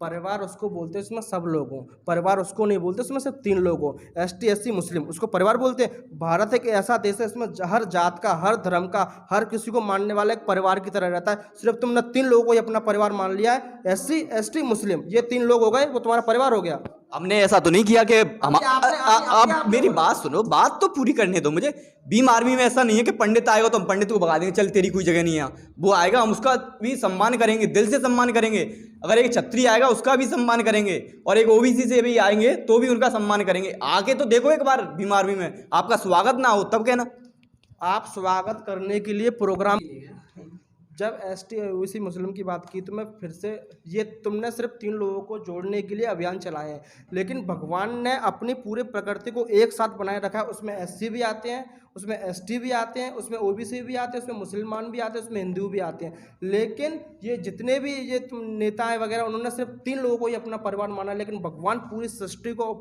परिवार उसको बोलते हैं उसमें सब लोग हों, परिवार उसको नहीं बोलते उसमें सिर्फ 3 लोग हों, ST SC मुस्लिम, उसको परिवार बोलते हैं। भारत एक ऐसा देश है इसमें हर जात का, हर धर्म का, हर किसी को मानने वाला एक परिवार की तरह रहता है। सिर्फ तुमने 3 लोगों को ही अपना परिवार मान लिया है, SC ST मुस्लिम, ये 3 लोग हो गए, वो तुम्हारा परिवार हो गया। हमने ऐसा तो नहीं किया कि आप मेरी बात सुनो, बात तो पूरी करने दो मुझे। भीम आर्मी में ऐसा नहीं है कि पंडित आएगा तो हम पंडित को भगा देंगे, चल तेरी कोई जगह नहीं है। वो आएगा, हम उसका भी सम्मान करेंगे, दिल से सम्मान करेंगे। अगर एक क्षत्रिय आएगा उसका भी सम्मान करेंगे, और एक OBC से भी आएंगे तो भी उनका सम्मान करेंगे। आके तो देखो एक बार भीम आर्मी में, आपका स्वागत ना हो तब कहना। आप स्वागत करने के लिए प्रोग्राम, जब ST OBC मुस्लिम की बात की तो मैं फिर से, ये तुमने सिर्फ 3 लोगों को जोड़ने के लिए अभियान चलाए हैं, लेकिन भगवान ने अपनी पूरी प्रकृति को एक साथ बनाए रखा है। उसमें SC भी आते हैं, उसमें ST भी आते हैं, उसमें OBC भी आते हैं, उसमें मुसलमान भी आते हैं, उसमें हिंदू भी आते हैं। लेकिन ये जितने भी ये नेता हैं वगैरह, उन्होंने सिर्फ 3 लोगों को ही अपना परिवार माना, लेकिन भगवान पूरी सृष्टि को,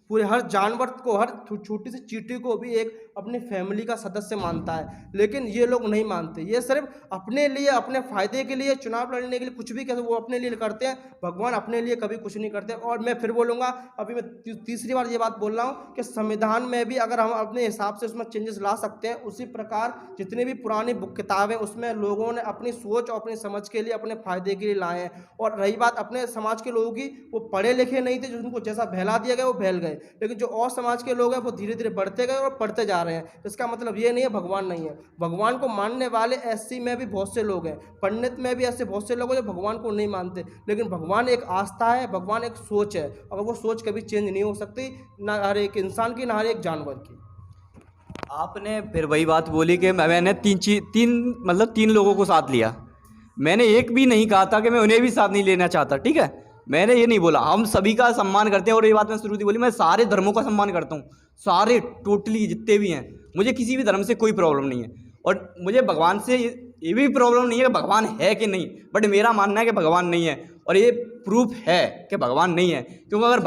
पूरे हर जानवर को, हर छोटी सी चींटी को भी एक अपनी फैमिली का सदस्य मानता है। लेकिन ये लोग नहीं मानते, ये सिर्फ अपने लिए, अपने फायदे के लिए, चुनाव लड़ने के लिए कुछ भी कहते वो अपने लिए करते हैं। भगवान अपने लिए कभी कुछ नहीं करते। और मैं फिर बोलूँगा, अभी मैं तीसरी बार ये बात बोल रहा हूँ कि संविधान में भी अगर हम अपने हिसाब से उसमें चेंजेस चेंजेस ला सकते हैं, उसी प्रकार जितनी भी पुरानी बुक किताबें उसमें लोगों ने अपनी सोच और अपनी समझ के लिए, अपने फ़ायदे के लिए लाए हैं। और रही बात अपने समाज के लोगों की, वो पढ़े लिखे नहीं थे, जो उनको जैसा बहला दिया गया वो बहल गए, लेकिन जो और समाज के लोग हैं वो धीरे धीरे बढ़ते गए और पढ़ते जा रहे हैं। इसका मतलब ये नहीं है भगवान नहीं है। भगवान को मानने वाले एससी में भी बहुत से लोग हैं, पंडित में भी ऐसे बहुत से लोग हैं जो भगवान को नहीं मानते, लेकिन भगवान एक आस्था है, भगवान एक सोच है, और वो सोच कभी चेंज नहीं हो सकती, ना हर एक इंसान की, ना हर एक जानवर की। आपने फिर वही बात बोली कि मैंने तीन लोगों को साथ लिया। मैंने एक भी नहीं कहा था कि मैं उन्हें भी साथ नहीं लेना चाहता, ठीक है। मैंने ये नहीं बोला, हम सभी का सम्मान करते हैं। और ये बात मैं शुरू से बोली, मैं सारे धर्मों का सम्मान करता हूँ, सारे टोटली जितने भी हैं, मुझे किसी भी धर्म से कोई प्रॉब्लम नहीं है। और मुझे भगवान से ये भी प्रॉब्लम नहीं है कि भगवान है कि नहीं, बट मेरा मानना है कि भगवान नहीं है, और ये प्रूफ है कि भगवान नहीं है। क्योंकि अगर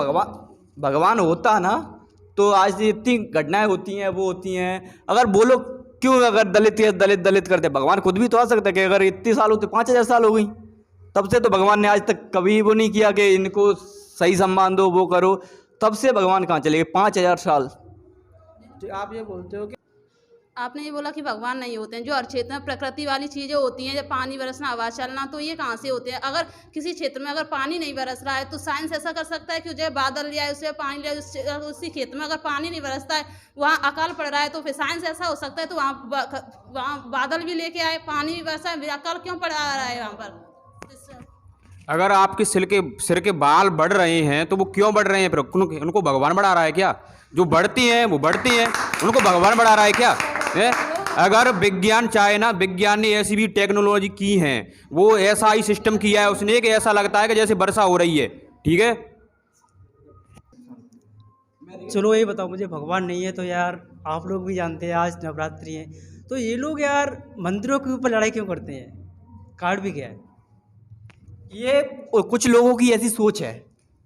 भगवान होता ना तो आज इतनी घटनाएं होती हैं, वो होती हैं। अगर बोलो क्यों अगर दलित करते, भगवान खुद भी तो आ सकता है कि अगर इतने साल होते, 5000 साल हो गई, तब से तो भगवान ने आज तक कभी वो नहीं किया कि इनको सही सम्मान दो, वो करो। तब से भगवान कहाँ चले गए 5000 साल। आप ये बोलते हो कि आपने ये बोला कि भगवान नहीं होते हैं, जो हर क्षेत्र में प्रकृति वाली चीज़ें होती हैं, जब पानी बरसना, हवा चलना, तो ये कहाँ से होते हैं? अगर किसी क्षेत्र में अगर पानी नहीं बरस रहा है तो साइंस ऐसा कर सकता है कि जो बादल लिया है उससे पानी लिया, उसी क्षेत्र में अगर पानी नहीं बरसता है, वहाँ अकाल पड़ रहा है, तो फिर साइंस ऐसा हो सकता है तो वहाँ बादल भी लेके आए, पानी भी बरसा, अकाल क्यों पड़ रहा है वहाँ पर? अगर आपके सिर के बाल बढ़ रहे हैं तो वो क्यों बढ़ रहे हैं? फिर उनको भगवान बढ़ा रहा है क्या? जो बढ़ती हैं वो बढ़ती हैं, उनको भगवान बढ़ा रहा है क्या? अगर विज्ञान चाहे ना, विज्ञान ने ऐसी भी टेक्नोलॉजी की है, वो ऐसा ही सिस्टम किया है उसने कि ऐसा लगता है कि जैसे वर्षा हो रही है, ठीक है। चलो ये बताओ, मुझे भगवान नहीं है तो यार आप लोग भी जानते हैं आज नवरात्रि है, तो ये लोग यार मंदिरों के ऊपर लड़ाई क्यों करते हैं? कारण भी क्या है? ये कुछ लोगों की ऐसी सोच है,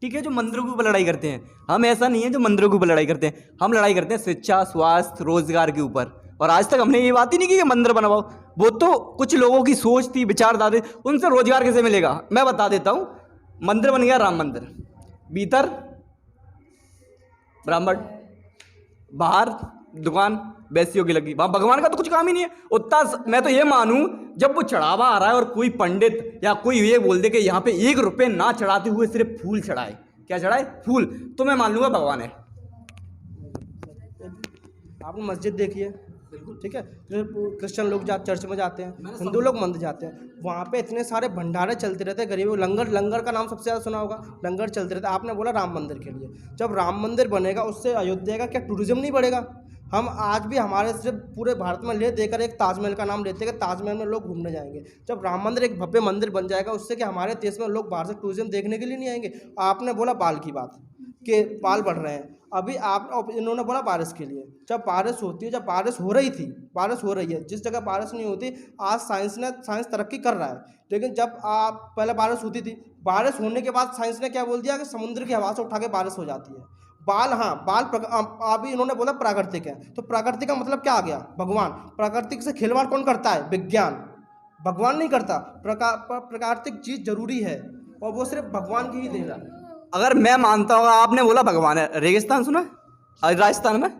ठीक है, जो मंदिरों के ऊपर लड़ाई करते हैं। हम ऐसा नहीं है जो मंदिरों के ऊपर लड़ाई करते हैं, हम लड़ाई करते हैं शिक्षा, स्वास्थ्य, रोजगार के ऊपर। और आज तक हमने ये बात ही नहीं की कि मंदिर बनवाओ। वो तो कुछ लोगों की सोच थी, विचारधारा, उनसे रोजगार कैसे मिलेगा? मैं बता देता हूँ। मंदिर बन गया, राम मंदिर, भीतर ब्राह्मण, बाहर दुकान वैश्यों की लगी, वहाँ भगवान का तो कुछ काम ही नहीं है। उतना मैं तो ये मानूं, जब वो चढ़ावा आ रहा है और कोई पंडित या कोई ये बोल दे कि यहाँ पे 1 रुपये ना चढ़ाते हुए सिर्फ फूल चढ़ाए, क्या चढ़ाए? फूल, तो मैं मान लूँगा भगवान है। आपने मस्जिद देखी है, ठीक है, जो क्रिश्चियन लोग चर्च में जाते हैं, हिंदू लोग मंदिर जाते हैं, वहाँ पे इतने सारे भंडारे चलते रहते हैं, गरीबों, लंगर का नाम सबसे ज़्यादा सुना होगा, लंगर चलते रहते हैं। आपने बोला राम मंदिर के लिए, जब राम मंदिर बनेगा उससे अयोध्या का क्या टूरिज्म नहीं बढ़ेगा? हम आज भी हमारे सिर्फ पूरे भारत में ले देकर एक ताजमहल का नाम लेते हैं कि ताजमहल में लोग घूमने जाएंगे। जब राम मंदिर एक भव्य मंदिर बन जाएगा, उससे कि हमारे देश में लोग बाहर से टूरिज्म देखने के लिए नहीं आएंगे। आपने बोला बाल की बात कि बाल बढ़ रहे हैं, अभी आप इन्होंने बोला बारिश के लिए, जब बारिश होती है, जब बारिश हो रही थी, बारिश हो रही है, जिस जगह बारिश नहीं होती, आज साइंस तरक्की कर रहा है, लेकिन जब आप पहले बारिश होती थी, बारिश होने के बाद साइंस ने क्या बोल दिया कि समुद्र की हवा से उठा के बारिश हो जाती है। बाल, हाँ बाल अभी इन्होंने बोला प्राकृतिक है, तो प्राकृतिक का मतलब क्या आ गया? भगवान। प्राकृतिक से खिलवाड़ कौन करता है? विज्ञान। भगवान नहीं करता। प्राकृतिक चीज़ जरूरी है और वो सिर्फ भगवान की ही देन है। अगर मैं मानता हूँ, आपने बोला भगवान है, रेगिस्तान सुना है राजस्थान में,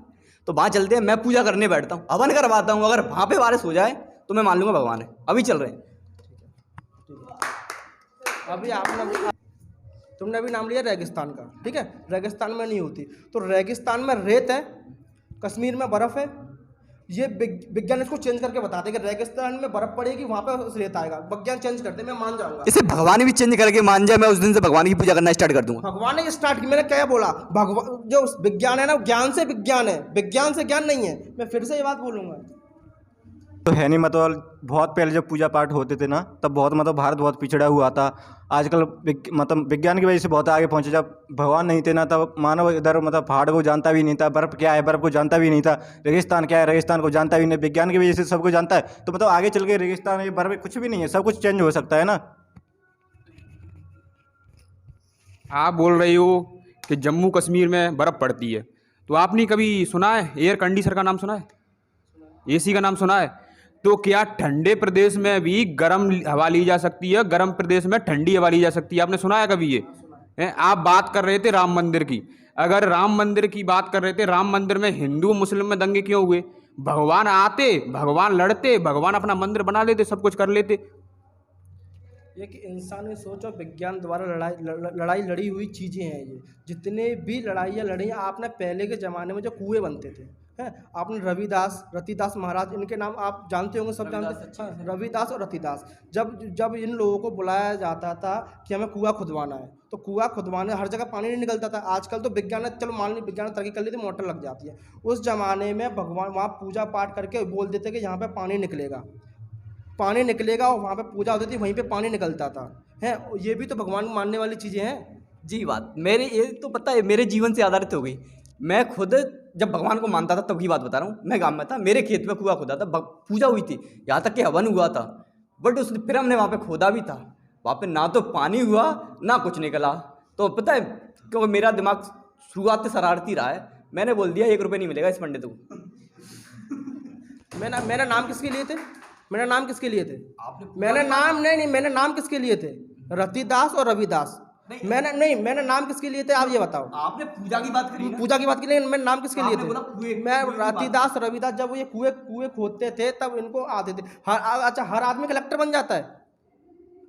तो वहाँ चलते हैं, मैं पूजा करने बैठता हूँ, हवन करवाता हूँ, अगर वहाँ पे बारिश हो जाए तो मैं मान लूँगा भगवान है। अभी चल रहे हैं। अभी तुमने अभी नाम लिया रेगिस्तान का, ठीक है, रेगिस्तान में नहीं होती, तो रेगिस्तान में रेत है, कश्मीर में बर्फ़ है। ये विज्ञान इसको चेंज करके बताते कि रेगिस्तान में बर्फ़ पड़ेगी, वहाँ पे रेत आएगा। विज्ञान चेंज करते, मैं मान जाऊंगा। इसे भगवान भी चेंज करके मान जाए, मैं उस दिन से भगवान की पूजा करना स्टार्ट कर दूंगा। भगवान ने स्टार्ट की, मैंने क्या बोला? भगवान जो विज्ञान है ना, ज्ञान से विज्ञान है, विज्ञान से ज्ञान नहीं है। मैं फिर से ये बात बोलूँगा तो है नहीं, मतलब बहुत पहले जब पूजा पाठ होते थे ना, तब बहुत मतलब भारत बहुत पिछड़ा हुआ था। आजकल मतलब विज्ञान की वजह से बहुत आगे पहुंचे। जब भगवान नहीं थे ना, तब मानव इधर मतलब पहाड़ को जानता भी नहीं था, बर्फ़ क्या है बर्फ़ को जानता भी नहीं था, रेगिस्तान क्या है रेगिस्तान को जानता भी नहीं। विज्ञान की वजह से सबको जानता है, तो मतलब आगे चल के रेगिस्तान ये बर्फ़ कुछ भी नहीं है, सब कुछ चेंज हो सकता है ना। आप बोल रही हो कि जम्मू कश्मीर में बर्फ़ पड़ती है, तो आपने कभी सुना है एयर कंडीशनर का नाम सुना है? एसी का नाम सुना है? तो क्या ठंडे प्रदेश में भी गर्म हवा ली जा सकती है, गर्म प्रदेश में ठंडी हवा ली जा सकती है? आपने सुना है कभी ये? आप बात कर रहे थे राम मंदिर की, अगर राम मंदिर की बात कर रहे थे, राम मंदिर में हिंदू मुस्लिम में दंगे क्यों हुए? भगवान आते, भगवान लड़ते, भगवान अपना मंदिर बना लेते, सब कुछ कर लेते। ये कि इंसानी सोच और विज्ञान द्वारा लड़ाई लड़ी हुई चीज़ें हैं ये। जितने भी लड़ाइयाँ लड़ी हैं, आपने पहले के ज़माने में जो कुएँ बनते थे, हैं, आपने रतिदास महाराज, इनके नाम आप जानते होंगे, सब जानते हैं, हाँ, रविदास और रतिदास। जब इन लोगों को बुलाया जाता था कि हमें कुआँ खुदवाना है, तो कुआँ खुदवाने हर जगह पानी नहीं निकलता था। आजकल तो विज्ञान ने, चलो मान ली विज्ञान ने तरक्की कर ली थी, मोटर लग जाती है। उस ज़माने में भगवान वहाँ पूजा पाठ करके बोल देते कि यहाँ पर पानी निकलेगा और वहाँ पे पूजा होती थी, वहीं पे पानी निकलता था। हैं, ये भी तो भगवान को मानने वाली चीज़ें हैं। जी बात मेरी ये तो पता है, मेरे जीवन से आधारित हो गई। मैं खुद जब भगवान को मानता था तब की बात बता रहा हूँ। मैं गाँव में था, मेरे खेत में कुआं खोदा था, पूजा हुई थी, यहाँ तक कि हवन हुआ था। बट फिर हमने वहाँ पे खोदा भी था, वहाँ पे ना तो पानी हुआ ना कुछ निकला। तो पता है, क्योंकि मेरा दिमाग शुरुआत से शरारती रहा है, मैंने बोल दिया 1 रुपये नहीं मिलेगा इस पंडित को। मेरा नाम किसके लिए थे? मेरा नाम किसके लिए थे? मैंने नाम नहीं, मैंने नाम किसके लिए थे? रतिदास और रविदास। मैंने नाम किसके लिए थे, आप ये बताओ। आपने पूजा की बात करी ना? पूजा की बात की, लेकिन मैंने नाम किसके लिए थे? मैं रतिदास रविदास, जब ये कुएं खोदते थे तब इनको आते थे। अच्छा, हर आदमी कलेक्टर बन जाता है,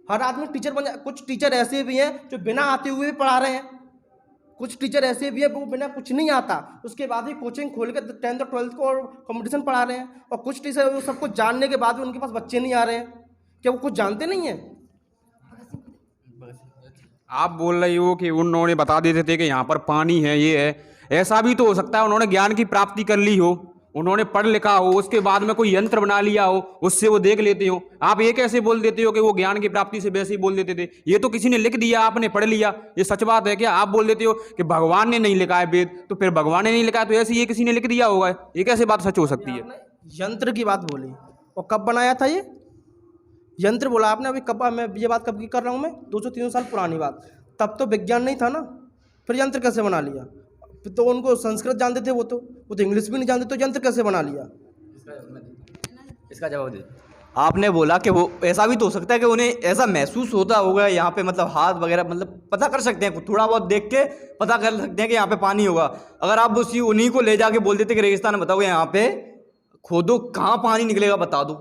हर आदमी टीचर बन जाता। कुछ टीचर ऐसे भी हैं जो बिना आते हुए भी पढ़ा रहे हैं, कुछ टीचर ऐसे भी है वो बिना कुछ नहीं आता उसके बाद भी कोचिंग खोल के 10th और 12th को और कंपटीशन पढ़ा रहे हैं। और कुछ टीचर वो सब कुछ जानने के बाद भी उनके पास बच्चे नहीं आ रहे हैं, क्या वो कुछ जानते नहीं हैं? आप बोल रही हो कि उन्होंने बता देते थे कि यहाँ पर पानी है, ये है। ऐसा भी तो हो सकता है उन्होंने ज्ञान की प्राप्ति कर ली हो, उन्होंने पढ़ लिखा हो, उसके बाद में कोई यंत्र बना लिया हो, उससे वो देख लेते हो। आप ये कैसे बोल देते हो कि वो ज्ञान की प्राप्ति से वैसे ही बोल देते थे? ये तो किसी ने लिख दिया, आपने पढ़ लिया, ये सच बात है क्या? आप बोल देते हो कि भगवान ने नहीं लिखा है वेद, तो फिर भगवान ने नहीं लिखा है तो ऐसे ये किसी ने लिख दिया होगा, ये कैसे बात सच हो सकती है? यंत्र की बात बोली, और कब बनाया था ये यंत्र बोला आपने? अभी कब, मैं ये बात कब की कर रहा हूँ मैं? 200-300 साल पुरानी बात। तब तो विज्ञान नहीं था ना, फिर यंत्र कैसे बना लिया? तो उनको संस्कृत जानते थे, वो तो इंग्लिश भी नहीं जानते, तो यंत्र कैसे बना लिया? इसका जवाब दे। आपने बोला कि वो ऐसा भी तो हो सकता है कि उन्हें ऐसा महसूस होता होगा यहाँ पे, मतलब हाथ वगैरह, मतलब पता कर सकते हैं, थोड़ा बहुत देख के पता कर सकते हैं कि यहाँ पे पानी होगा। अगर आप उन्हीं को ले जाके बोल देते कि रेगिस्तान में बताओ यहाँ पे खोदो, कहाँ पानी निकलेगा बता दो,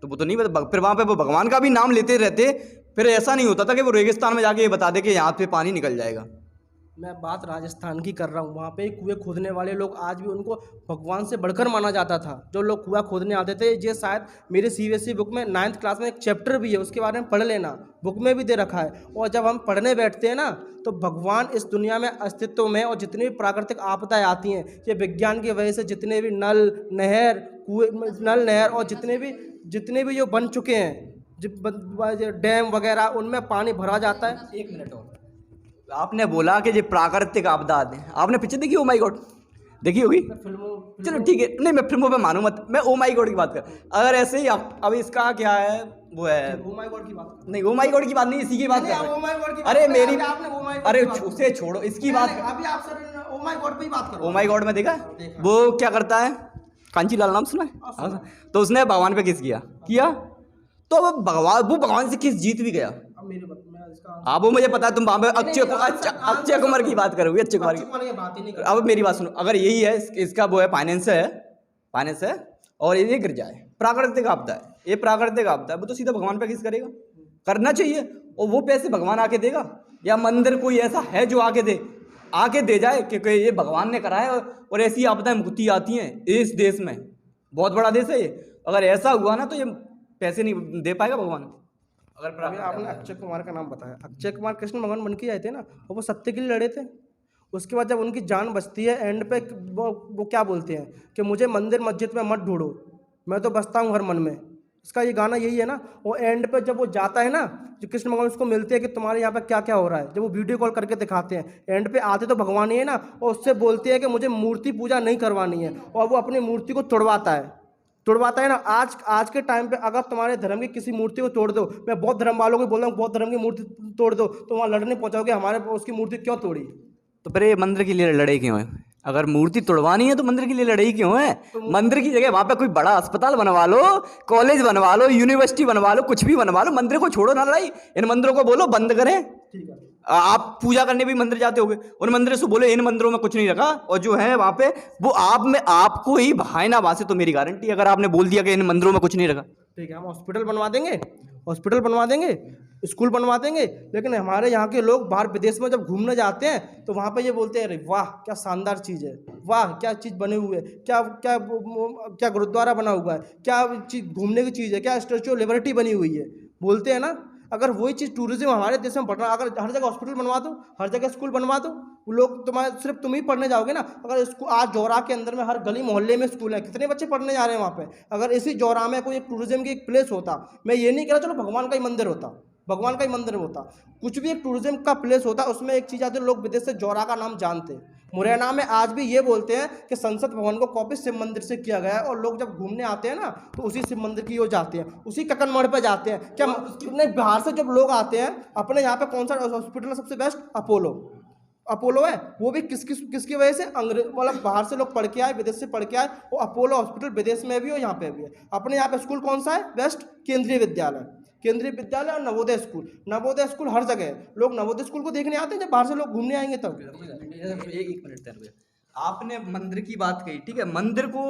तो वो तो नहीं बता। फिर वहाँ पे वो भगवान का भी नाम लेते रहते, फिर ऐसा नहीं होता था कि वो रेगिस्तान में जाके ये बता दे कि यहाँ पे पानी निकल जाएगा। मैं बात राजस्थान की कर रहा हूँ, वहाँ पे कुएं खोदने वाले लोग आज भी उनको भगवान से बढ़कर माना जाता था। जो लोग कुआं खोदने आते थे, ये शायद मेरे CBSE बुक में 9th क्लास में एक चैप्टर भी है, उसके बारे में पढ़ लेना, बुक में भी दे रखा है। और जब हम पढ़ने बैठते हैं ना, तो भगवान इस दुनिया में अस्तित्व में, और जितनी भी प्राकृतिक आपदाएँ आती हैं, ये विज्ञान की वजह से जितने भी नल नहर और जितने भी जो बन चुके हैं डैम वगैरह, उनमें पानी भरा जाता है। 1 मिनट और। आपने बोला कि ये प्राकृतिक आपदा आते हैं, आपने पिक्चर देखी ओ माई गॉड? देखी होगी? चलो ठीक है, नहीं मैं फिल्मों पे मानू मत, मैं ओ माई गॉड की बात कर। अगर ऐसे ही अब इसका क्या है, वो है ओ माई गॉड की बात नहीं, ओ माई गॉड की बात नहीं, इसी की बात कर। ओ माई गॉड की अरे मेरी, अरे बात उसे छोड़ो, इसकी बात। अभी आप सर ओ माई गॉड पे ही बात करो। ओ माई गॉड में देखा वो क्या करता है, कांची लाल नाम सुना है? तो उसने भगवान पे किस किया, तो वो भगवान से किस जीत भी गया। अब वो मुझे पता है तुम वहाँ पे अक्षय कुमार की बात करोगे, अक्षय कुमार की। अब मेरी बात सुनो, अगर यही है इसका वो है फाइनेंस है और ये गिर जाए, प्राकृतिक आपदा है, ये प्राकृतिक आपदा है, वो तो सीधा भगवान पे किस करेगा? करना चाहिए। और वो पैसे भगवान आके देगा या मंदिर कोई ऐसा है जो आके दे जाए, क्योंकि ये भगवान ने करा है। और ऐसी आपदाएं मुक्ति आती हैं इस देश में, बहुत बड़ा देश है ये। अगर ऐसा हुआ ना तो ये पैसे नहीं दे पाएगा भगवान। अगर आपने अक्षय कुमार का नाम बताया, अक्षय कुमार कृष्ण भगवान बन के आए थे ना, और वो सत्य के लिए लड़े थे। उसके बाद जब उनकी जान बचती है, एंड पे वो क्या बोलते हैं कि मुझे मंदिर मस्जिद में मत ढूंढो, मैं तो बसता हूँ हर मन में। इसका ये गाना यही है ना। वो एंड पे जब वो जाता है ना, जो कृष्ण भगवान उसको मिलते हैं कि तुम्हारे यहाँ पे क्या क्या हो रहा है, जब वो वीडियो कॉल करके दिखाते हैं, एंड पे आते तो भगवान ही है ना, और उससे बोलते हैं कि मुझे मूर्ति पूजा नहीं करवानी है, और वो अपनी मूर्ति को तुड़वाता है ना। आज के टाइम पे अगर तुम्हारे धर्म की किसी मूर्ति को तोड़ दो, मैं बौद्ध धर्म वालों को बोल रहा हूँ, बौद्ध धर्म की मूर्ति तोड़ दो, तो वहाँ लड़ने पहुँचाओगे हमारे उसकी मूर्ति क्यों तोड़ी? तो फिर ये मंदिर के लिए लड़ाई क्यों है? अगर मूर्ति तोड़वानी है तो मंदिर के लिए लड़ाई क्यों है? मंदिर की जगह वहाँ पे कोई बड़ा अस्पताल बनवा लो, कॉलेज बनवा लो, यूनिवर्सिटी बनवा लो, कुछ भी बनवा लो, मंदिर को छोड़ो ना लड़ाई। इन मंदिरों को बोलो बंद करें। ठीक है। आप पूजा करने भी मंदिर जाते होगे, उन मंदिरों से बोले इन मंदिरों में कुछ नहीं रखा, और जो है वहाँ पे वो आप में आपको ही भाई ना वासे, तो मेरी गारंटी अगर आपने बोल दिया कि इन मंदिरों में कुछ नहीं रखा। ठीक है, हम हॉस्पिटल बनवा देंगे, हॉस्पिटल बनवा देंगे, स्कूल बनवा देंगे, लेकिन हमारे यहाँ के लोग बाहर विदेश में जब घूमने जाते हैं तो वहाँ पे ये बोलते हैं अरे वाह क्या शानदार चीज़ है, वाह क्या चीज़ बनी हुई है, क्या क्या क्या गुरुद्वारा बना हुआ है, क्या चीज़ घूमने की चीज़ है, क्या स्टैच्यू ऑफ लिबर्टी बनी हुई है, बोलते हैं ना। अगर वही चीज़ टूरिज्म हमारे देश में बढ़ रहा, अगर हर जगह हॉस्पिटल बनवा दो, हर जगह स्कूल बनवा दो, वो लोग तुम्हारे सिर्फ तुम ही पढ़ने जाओगे ना। अगर स्कूल आज जौरा के अंदर में हर गली मोहल्ले में स्कूल है, कितने बच्चे पढ़ने जा रहे हैं वहाँ पे। अगर इसी जौरा में कोई एक टूरिज्म की एक प्लेस होता, मैं ये नहीं कह रहा चलो भगवान का ही मंदिर होता, भगवान का ही मंदिर होता, कुछ भी एक टूरिज्म का प्लेस होता, उसमें एक चीज़ आती है, लोग विदेश से जौरा का नाम जानते। मुरैना में आज भी ये बोलते हैं कि संसद भवन को कॉपी शिव मंदिर से किया गया है, और लोग जब घूमने आते हैं ना तो उसी शिव मंदिर की ओर जाते हैं, उसी ककनमढ़ पे जाते हैं। क्या नहीं, बाहर से जब लोग आते हैं अपने यहाँ पे कौन सा हॉस्पिटल है सबसे बेस्ट? अपोलो, अपोलो है, वो भी किसकी वजह से? अंग्रेज मतलब बाहर से लोग पढ़ के आए, विदेश से पढ़ के आए, वो अपोलो हॉस्पिटल विदेश में भी और यहाँ पे भी है। अपने यहाँ पे स्कूल कौन सा है बेस्ट? केंद्रीय विद्यालय, केंद्रीय विद्यालय और नवोदय स्कूल। नवोदय स्कूल हर जगह है, लोग नवोदय स्कूल को देखने आते हैं जब बाहर से लोग घूमने आएंगे तब। एक मिनट तक आपने मंदिर की बात कही, ठीक है, मंदिर को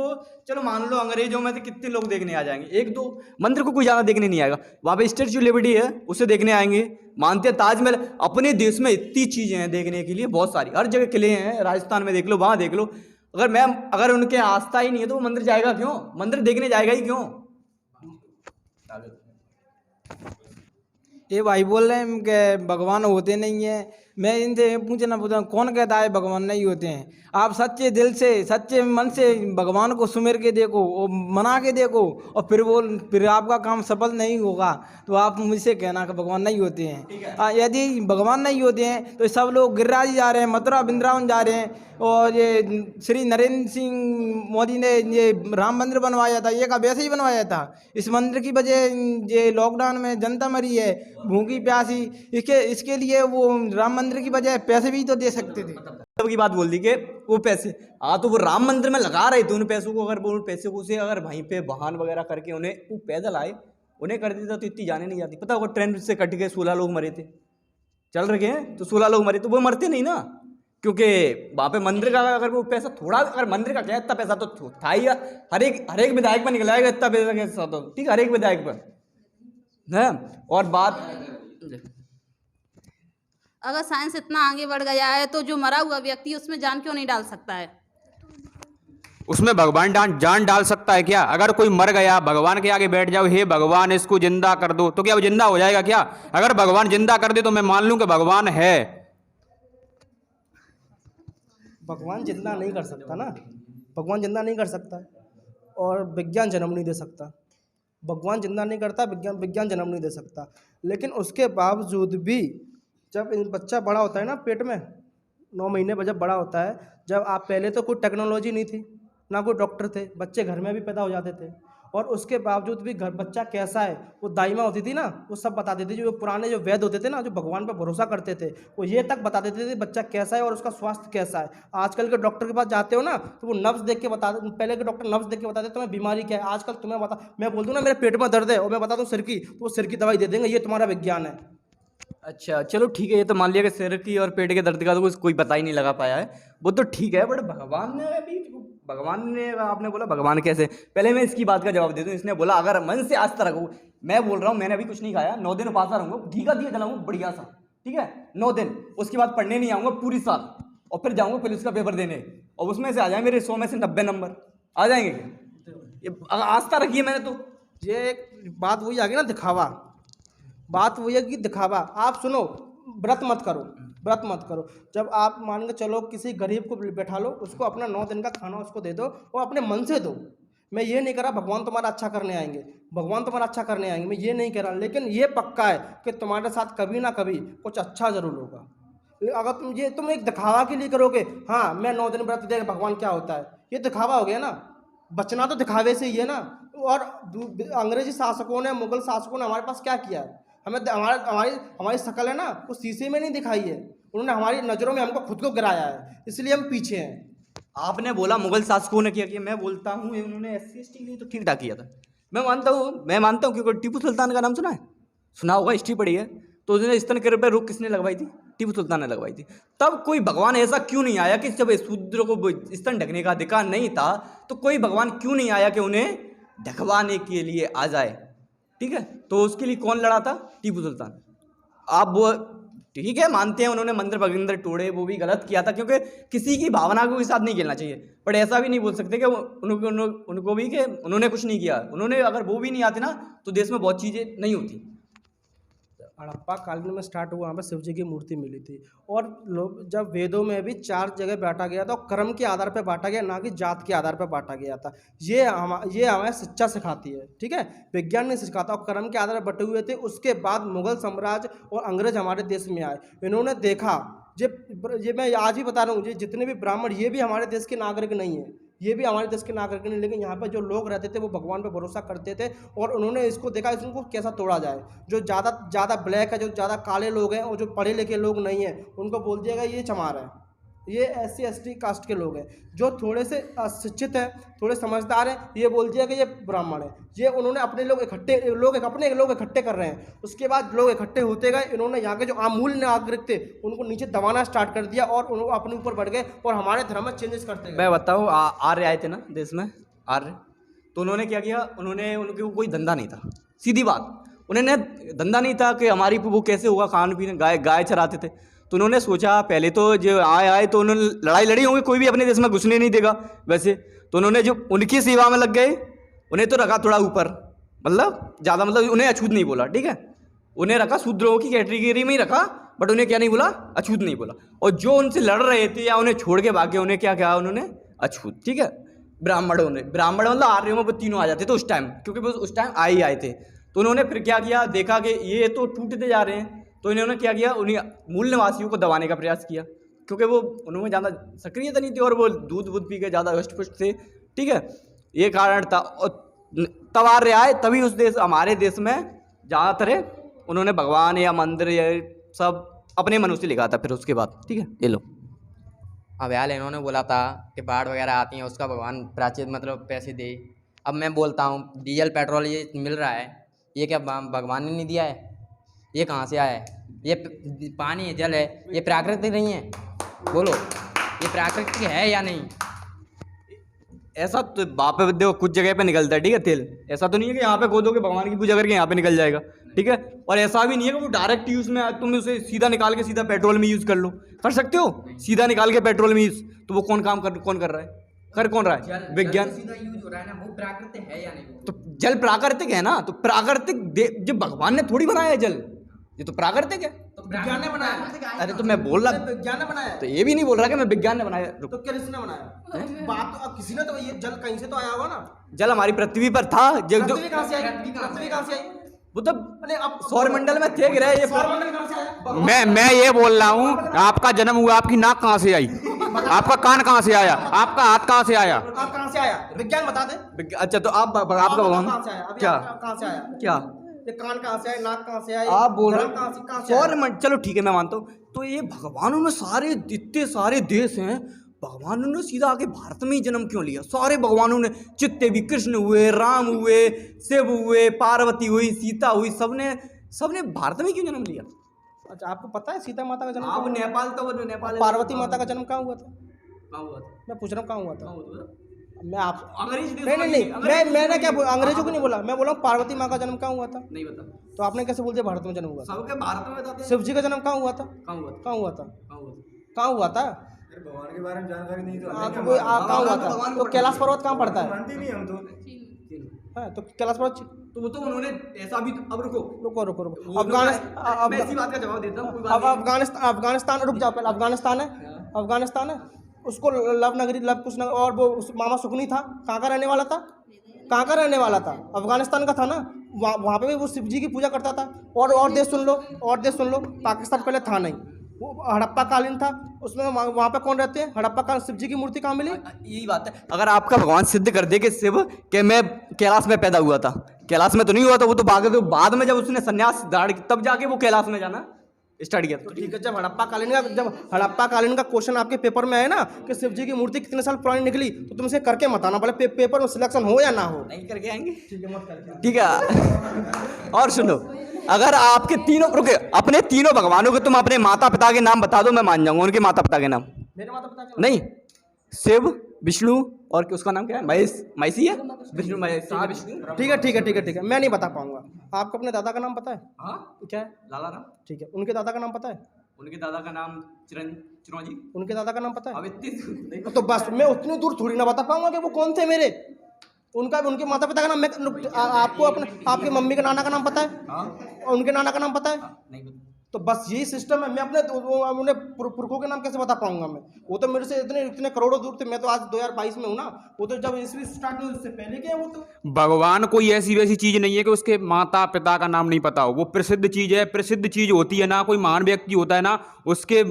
चलो मान लो अंग्रेजों में से कितने लोग देखने आ जाएंगे, एक दो, मंदिर को कोई ज़्यादा देखने नहीं आएगा। वहाँ पे स्टैच्यू ऑफ लिबर्टी है, उसे देखने आएंगे, मानते हैं ताजमहल। अपने देश में इतनी चीज़ें हैं देखने के लिए, बहुत सारी, हर जगह किले हैं, राजस्थान में देख लो, वहाँ देख लो। अगर उनके आस्था ही नहीं है तो वो मंदिर जाएगा क्यों? मंदिर देखने जाएगा ही क्यों? ये भाई बोल रहे हैं कि भगवान होते नहीं हैं। मैं इनसे पूछना कौन कहता है भगवान नहीं होते हैं? आप सच्चे दिल से सच्चे मन से भगवान को सुमिर के देखो और मना के देखो, और फिर आपका काम सफल नहीं होगा तो आप मुझसे कहना कि भगवान नहीं होते हैं। यदि भगवान नहीं होते हैं तो सब लोग गिरिराज जा रहे हैं, मथुरा वृंदावन जा रहे हैं, और ये श्री नरेंद्र सिंह मोदी ने ये राम मंदिर बनवाया था, ये का वैसे ही बनवाया था। इस मंदिर की वजह ये लॉकडाउन में जनता मरी है भूखी प्यासी, इसके लिए वो राम मंदिर की वजह पैसे भी तो दे सकते थे। तब की बात बोल दी कि वो पैसे, हाँ तो वो राम मंदिर में लगा रहे थे उन पैसों को, अगर वो पैसे को से अगर वहीं पे वाहन वगैरह करके उन्हें वो पैदल आए उन्हें कर देता तो इतनी जाने नहीं जाती। पता होगा ट्रेन से कट के 16 लोग मरे थे, चल रखे हैं तो 16 लोग मरे, तो वो मरते नहीं ना, क्योंकि वहाँ पे मंदिर का अगर वो पैसा थोड़ा, अगर मंदिर का क्या इतना पैसा तो था ही, हर एक विधायक पर निकलाएगा इतना पैसा कैसा, तो ठीक है हर एक विधायक पर है। और बात अगर साइंस इतना आगे बढ़ गया है तो जो मरा हुआ व्यक्ति उसमें जान क्यों नहीं डाल सकता है? उसमें भगवान जान डाल सकता है क्या? अगर कोई मर गया, भगवान के आगे बैठ जाओ, हे भगवान इसको जिंदा कर दो, तो क्या वो जिंदा हो जाएगा क्या? अगर भगवान जिंदा कर दे तो मैं मान लूं कि भगवान है। भगवान जिंदा नहीं कर सकता ना, भगवान जिंदा नहीं कर सकता, और विज्ञान जन्म नहीं दे सकता। भगवान जिंदा नहीं करता, विज्ञान जन्म नहीं दे सकता। लेकिन उसके बावजूद भी जब बच्चा बड़ा होता है ना, पेट में 9 महीने पर जब बड़ा होता है, जब आप पहले तो कोई टेक्नोलॉजी नहीं थी, ना कोई डॉक्टर थे, बच्चे घर में भी पैदा हो जाते थे, और उसके बावजूद भी घर बच्चा कैसा है वो दाइमा होती थी ना, वो सब बता देती थी। जो पुराने जो वैद्य होते थे ना, जो भगवान पर भरोसा करते थे, वो ये तक बता देते थे बच्चा कैसा है और उसका स्वास्थ्य कैसा है। आजकल के डॉक्टर के पास जाते हो ना तो वो नब्ज देख के बता, पहले के डॉक्टर नब्ज देख के बताते तुम्हें बीमारी क्या है। आजकल तुम्हें बता, मैं बोल दूँ ना मेरे पेट में दर्द है और मैं बता दूँ सिर की, तो वो सिर की दवाई दे देंगे, ये तुम्हारा विज्ञान है। अच्छा चलो ठीक है, ये तो मान लिया कि सिर की और पेट के दर्द का तो कोई पता ही नहीं लगा पाया है, वो तो ठीक है। बट भगवान ने आपने बोला भगवान कैसे, पहले मैं इसकी बात का जवाब दे दूं। इसने बोला अगर मन से आस्था रखो, मैं बोल रहा हूँ मैंने अभी कुछ नहीं खाया, 9 दिन उपासा रहूंगा, घी का दिया जलाऊंगा बढ़िया सा, ठीक है 9 दिन, उसके बाद पढ़ने नहीं आऊँगा पूरी साल, और फिर जाऊँगा पुलिस का पेपर देने, और उसमें से आ जाए मेरे 100 में से 90 नंबर आ जाएंगे। ये आस्था रखी है मैंने तो। ये एक बात वही आ गई ना, दिखावा, बात वही है कि दिखावा। आप सुनो, व्रत मत करो, व्रत मत करो। जब आप मान के चलो किसी गरीब को बैठा लो, उसको अपना 9 दिन का खाना उसको दे दो और अपने मन से दो। मैं ये नहीं कह रहा भगवान तुम्हारा अच्छा करने आएंगे, भगवान तुम्हारा अच्छा करने आएंगे, मैं ये नहीं कह रहा, लेकिन ये पक्का है कि तुम्हारे साथ कभी ना कभी कुछ अच्छा ज़रूर होगा। अगर तुम एक दिखावा के लिए करोगे, हाँ मैं 9 दिन व्रत देगा भगवान क्या होता है, ये दिखावा हो गया ना। बचना तो दिखावे से ही है ना। और अंग्रेजी शासकों ने, मुगल शासकों ने हमारे पास क्या किया है, हमें हमारी शकल है ना वो शीशे में नहीं दिखाई है, उन्होंने हमारी नज़रों में हमको खुद को गिराया है, इसलिए हम पीछे हैं। आपने बोला मुगल शासकों ने किया, मैं बोलता हूँ उन्होंने SC/ST के लिए तो ठीक ठाक किया था। मैं मानता हूँ क्योंकि टीपू सुल्तान का नाम सुना है, सुना होगा, हिस्ट्री पढ़ी है, तो तो उसने स्तन किरण पे रोक किसने लगवाई थी? टीपू सुल्तान ने लगवाई थी। तब कोई भगवान ऐसा क्यों नहीं आया कि जब शूद्र को स्तन ढकने का अधिकार नहीं था तो कोई भगवान क्यों नहीं आया कि उन्हें ढकवाने के लिए आ जाए? ठीक है, तो उसके लिए कौन लड़ा था? टीपू सुल्तान। आप वो ठीक है मानते हैं उन्होंने मंदिर वगैरह तोड़े, वो भी गलत किया था क्योंकि किसी की भावना को के साथ नहीं खेलना चाहिए, पर ऐसा भी नहीं बोल सकते कि उनको भी कि उन्होंने कुछ नहीं किया। उन्होंने अगर वो भी नहीं आते ना तो देश में बहुत चीज़ें नहीं होती। हड़प्पा कालीन में स्टार्ट हुआ, वहाँ पर शिव जी की मूर्ति मिली थी। और लोग जब वेदों में भी 4 जगह बांटा गया था और कर्म के आधार पर बांटा गया, ना कि जात के आधार पर बांटा गया था। ये हमें शिक्षा सिखाती है, ठीक है, विज्ञान नहीं सिखाता। और कर्म के आधार पर बटे हुए थे। उसके बाद मुगल साम्राज्य और अंग्रेज हमारे देश में आए। इन्होंने देखा, ये मैं आज भी बता रहा हूँ, ये जितने भी ब्राह्मण ये भी हमारे देश के नागरिक नहीं है, ये भी हमारे देश के नागरिक नहीं, लेकिन यहाँ पर जो लोग रहते थे वो भगवान पे भरोसा करते थे और उन्होंने इसको देखा इसको कैसा तोड़ा जाए। जो ज़्यादा ब्लैक है, जो ज़्यादा काले लोग हैं और जो पढ़े लिखे लोग नहीं हैं, उनको बोल दिया गया ये चमार है, ये SC ST कास्ट के लोग हैं। जो थोड़े से अशिक्षित हैं, थोड़े समझदार हैं, ये बोल दिया कि ये ब्राह्मण है। ये उन्होंने अपने अपने लोग इकट्ठे कर रहे हैं। उसके बाद लोग इकट्ठे होते गए, इन्होंने यहाँ के जो अमूल नागरिक थे उनको नीचे दबाना स्टार्ट कर दिया और उनको अपने ऊपर बढ़ गए और हमारे धर्म में चेंजेस करते गए। मैं बताऊँ, आर्य आए थे ना देश में, आर्य, तो उन्होंने क्या किया, उनके कोई धंधा नहीं था, सीधी बात, उन्होंने धंधा नहीं था कि हमारी वो कैसे होगा खान पीने, गाय चराते थे। तो उन्होंने सोचा पहले तो जो आए तो उन्होंने लड़ाई लड़ी होंगी, कोई भी अपने देश में घुसने नहीं देगा वैसे, तो उन्होंने जो उनकी सेवा में लग गए, उन्हें तो रखा थोड़ा ऊपर, मतलब ज़्यादा, मतलब उन्हें अछूत नहीं बोला, ठीक है, उन्हें रखा शूद्रों की कैटेगरी में ही रखा, बट उन्हें क्या नहीं बोला, अछूत नहीं बोला। और जो उनसे लड़ रहे थे या उन्हें छोड़ के भागे, उन्हें क्या कहा उन्होंने, अछूत, ठीक है। ब्राह्मण मतलब आर्यों में वो तीनों आ जाते थे उस टाइम, क्योंकि वो उस टाइम आए थे। तो उन्होंने फिर क्या किया, देखा कि ये तो टूटते जा रहे हैं, तो इन्होंने क्या किया, उन्हें मूल निवासियों को दबाने का प्रयास किया, क्योंकि वो उन्होंने ज़्यादा सक्रियता नहीं थी और वो दूध पी के ज़्यादा हष्ट पुष्ट थे, ठीक है, ये कारण था। और तब आर्य आए, तभी उस देश, हमारे देश में ज़्यादातर उन्होंने भगवान या मंदिर या सब अपने मनुष्य से लिखा था फिर उसके बाद, ठीक है। ये लो, अब यार इन्होंने बोला था कि बाढ़ वगैरह आती है उसका भगवान प्राचित मतलब पैसे दे। अब मैं बोलता हूँ डीजल पेट्रोल ये मिल रहा है, ये क्या भगवान ने नहीं दिया है? ये कहाँ से आया है? ये पानी है, जल है, ये प्राकृतिक नहीं है? बोलो, ये प्राकृतिक है या नहीं? ऐसा तो बाप पे देखो कुछ जगह पे निकलता है, ठीक है, तेल, ऐसा तो नहीं है कि यहाँ पे खोदोगे भगवान की पूजा करके यहाँ पे निकल जाएगा, ठीक है। और ऐसा भी नहीं है कि वो डायरेक्ट यूज़ में, तुम उसे सीधा निकाल के सीधा पेट्रोल में यूज़ कर लो, कर सकते हो सीधा निकाल के पेट्रोल में यूज़, तो वो कौन कर रहा है, कर कौन रहा है? विज्ञान। सीधा यूज हो रहा है ना, वो प्राकृतिक है या नहीं? तो जल प्राकृतिक है ना, तो प्राकृतिक जब भगवान ने थोड़ी बनाया है जल, ये तो प्राकृतिक है, तो विज्ञान ने बनाया। अरे तो मैं बोल रहा, विज्ञान ने बनाया, तो ये भी नहीं बोल रहा कि मैं विज्ञान ने बनाया। तो क्या किसने बनाया? बात तो अब किसी ने, तो ये जल कहीं से तो आया होगा ना। जल हमारी पृथ्वी पर था, जो पृथ्वी कहाँ से आई? पृथ्वी कहाँ से आई? वो तो अरे अब सौरमंडल में थे गिरे ये। सौरमंडल कहाँ से आया? मैं ये बोल रहा हूँ, आपका जन्म हुआ, आपकी नाक कहाँ से आई, आपका कान कहाँ से आया, आपका हाथ कहाँ से आया? आप कहाँ से आया? विज्ञान बता दे। अच्छा, तो आपका भगवान कहाँ से आया? अभी क्या कहाँ से आया? क्या ये कान कहाँ से आया? नाक कहाँ से आया? आप बोल रहे कहाँ से आया? सौरमंडल, चलो ठीक है मैं मानता हूँ। तो ये भगवानों ने सारे इतने सारे देश हैं, भगवानों ने सीधा आके भारत में ही जन्म क्यों लिया? सारे भगवानों ने, जितने भी कृष्ण हुए, राम हुए, शिव हुए, पार्वती हुई, सीता हुई, सबने भारत में क्यों जन्म लिया? अच्छा, आपको पता है सीता माता का जन्म? आप नेपाल, तो वो नेपाल, पार्वती माता का जन्म कहाँ हुआ था? कहाँ हुआ था? मैं पूछ रहा हूँ कहाँ हुआ था? मैं आप अंग्रेज नहीं, मैंने क्या बोला? अंग्रेजों को नहीं बोला, मैं बोला पार्वती माँ का जन्म कहाँ हुआ था? नहीं बता, तो आपने कैसे बोल दिया भारत में जन्म हुआ था? सबके भारत में बताते हैं। शिव जी का जन्म कहाँ हुआ था? कहाँ हुआ था? कहाँ हुआ था? कहाँ हुआ था? कहाँ हुआ था? भगवान के बारे में जानकारी नहीं, तो कहाँ हुआ था? तो कैलाश पर्वत कहाँ पड़ता है? मानते नहीं हम तो। हाँ, तो कैलाश पर्वत, तो वो तो उन्होंने ऐसा भी, अब रुको रुको अफगानिस्तान, मैं इसी बात का जवाब देता हूँ, कोई बात अब अफगानिस्तान रुक जाओ पहले। अफगानिस्तान है, उसको लव नगरी, लव कुछ नगर, और वो मामा सुकनी था, कहाँ का रहने वाला था? कहाँ का रहने वाला था? अफगानिस्तान का था ना। वहाँ पे भी वो शिव जी की पूजा करता था। और देश सुन लो, पाकिस्तान पहले था नहीं, वो हड़प्पा कालीन था, उसमें वहाँ पे कौन रहते हैं? हड़प्पा कालीन शिव जी की मूर्ति कहाँ मिली? यही बात है। अगर आपका भगवान सिद्ध कर दे कि शिव के मैं कैलाश में पैदा हुआ था, कैलाश में तो नहीं हुआ था, वो तो बाद में जब उसने संन्यास धारण तब जाके वो कैलाश में जाना, स्टार्ट किया। तो ठीक है, जब हड़प्पा कालीन का क्वेश्चन आपके पेपर में आए ना कि शिव जी की मूर्ति कितने साल पुरानी निकली, तो तुम इसे करके मत आना, भले पेपर में सिलेक्शन हो या ना हो। नहीं करके आएंगे, ठीक है, मत करके। ठीक है। और सुनो, अगर आपके तीनों रुके अपने तीनों भगवानों के तुम अपने माता पिता के नाम बता दो, मैं मान जाऊंगा उनके माता पिता के नाम। मेरे माता पिता के नहीं, शिव, विष्णु और उसका नाम क्या है, महेशी है, विष्णु महेश, हाँ विष्णु। ठीक है ठीक है ठीक है ठीक है, मैं नहीं बता पाऊंगा। आपको अपने दादा का नाम पता है? हाँ क्या है? लाला राम। ठीक है, उनके दादा का नाम पता है? उनके दादा का नाम चिरंजी। उनके दादा का नाम पता है? अब इतनी तो बस मैं उतनी दूर थोड़ी ना बता पाऊंगा कि वो कौन थे मेरे। उनके माता पिता का नाम आपको आपके मम्मी के नाना का नाम पता है? और उनके नाना का नाम पता है? नहीं पता। तो बस यही सिस्टम है। मैं अपने उन्हें पुरखों के नाम कैसे बता पाऊंगा मैं? वो तो मेरे से इतने करोड़ों दूर थे। मैं तो आज 2022 में हूँ ना, वो तो जब ईस्वी स्टार्ट हुई उससे पहले के हैं वो तो। भगवान कोई ऐसी वैसी चीज नहीं है कि उसके माता पिता का नाम नहीं पता हो। वो प्रसिद्ध चीज है, प्रसिद्ध चीज होती है ना, कोई महान व्यक्ति होता है ना, उसके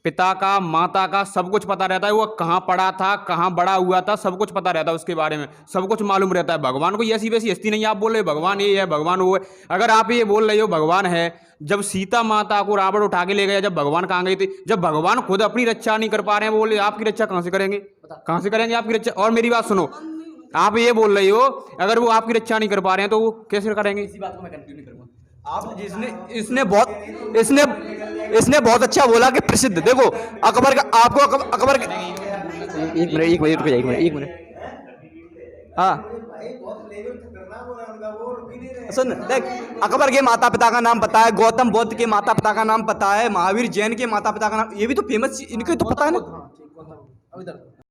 पिता का माता का सब कुछ पता रहता है। वो कहाँ पढ़ा था, कहाँ बड़ा हुआ था, सब कुछ पता रहता है उसके बारे में, सब कुछ मालूम रहता है। भगवान कोई ऐसी वैसी हस्ती नहीं है। आप बोल रहे हो भगवान ये है, भगवान वो है। अगर आप ये बोल रहे हो भगवान है, जब सीता माता को रावण उठा के ले गया, जब भगवान कहाँ गए थे? जब भगवान खुद अपनी रक्षा नहीं कर पा रहे हैं, बोले आपकी रक्षा कहाँ से करेंगे? कहाँ से करेंगे आपकी रक्षा? और मेरी बात सुनो, आप ये बोल रहे हो अगर वो आपकी रक्षा नहीं कर पा रहे हैं तो वो कैसे करेंगे? इसी बात को मैं कंटिन्यू करूंगा। आप इसने बहुत अच्छा बोला कि प्रसिद्ध। देखो अकबर का, आपको अकबर एक मिनट हाँ सुन देख, अकबर के माता पिता का नाम पता है, गौतम बुद्ध के माता पिता का नाम पता है, महावीर जैन के माता पिता का नाम, ये भी तो फेमस, इनके तो पता है ना। हाँ ठीक, अब इधर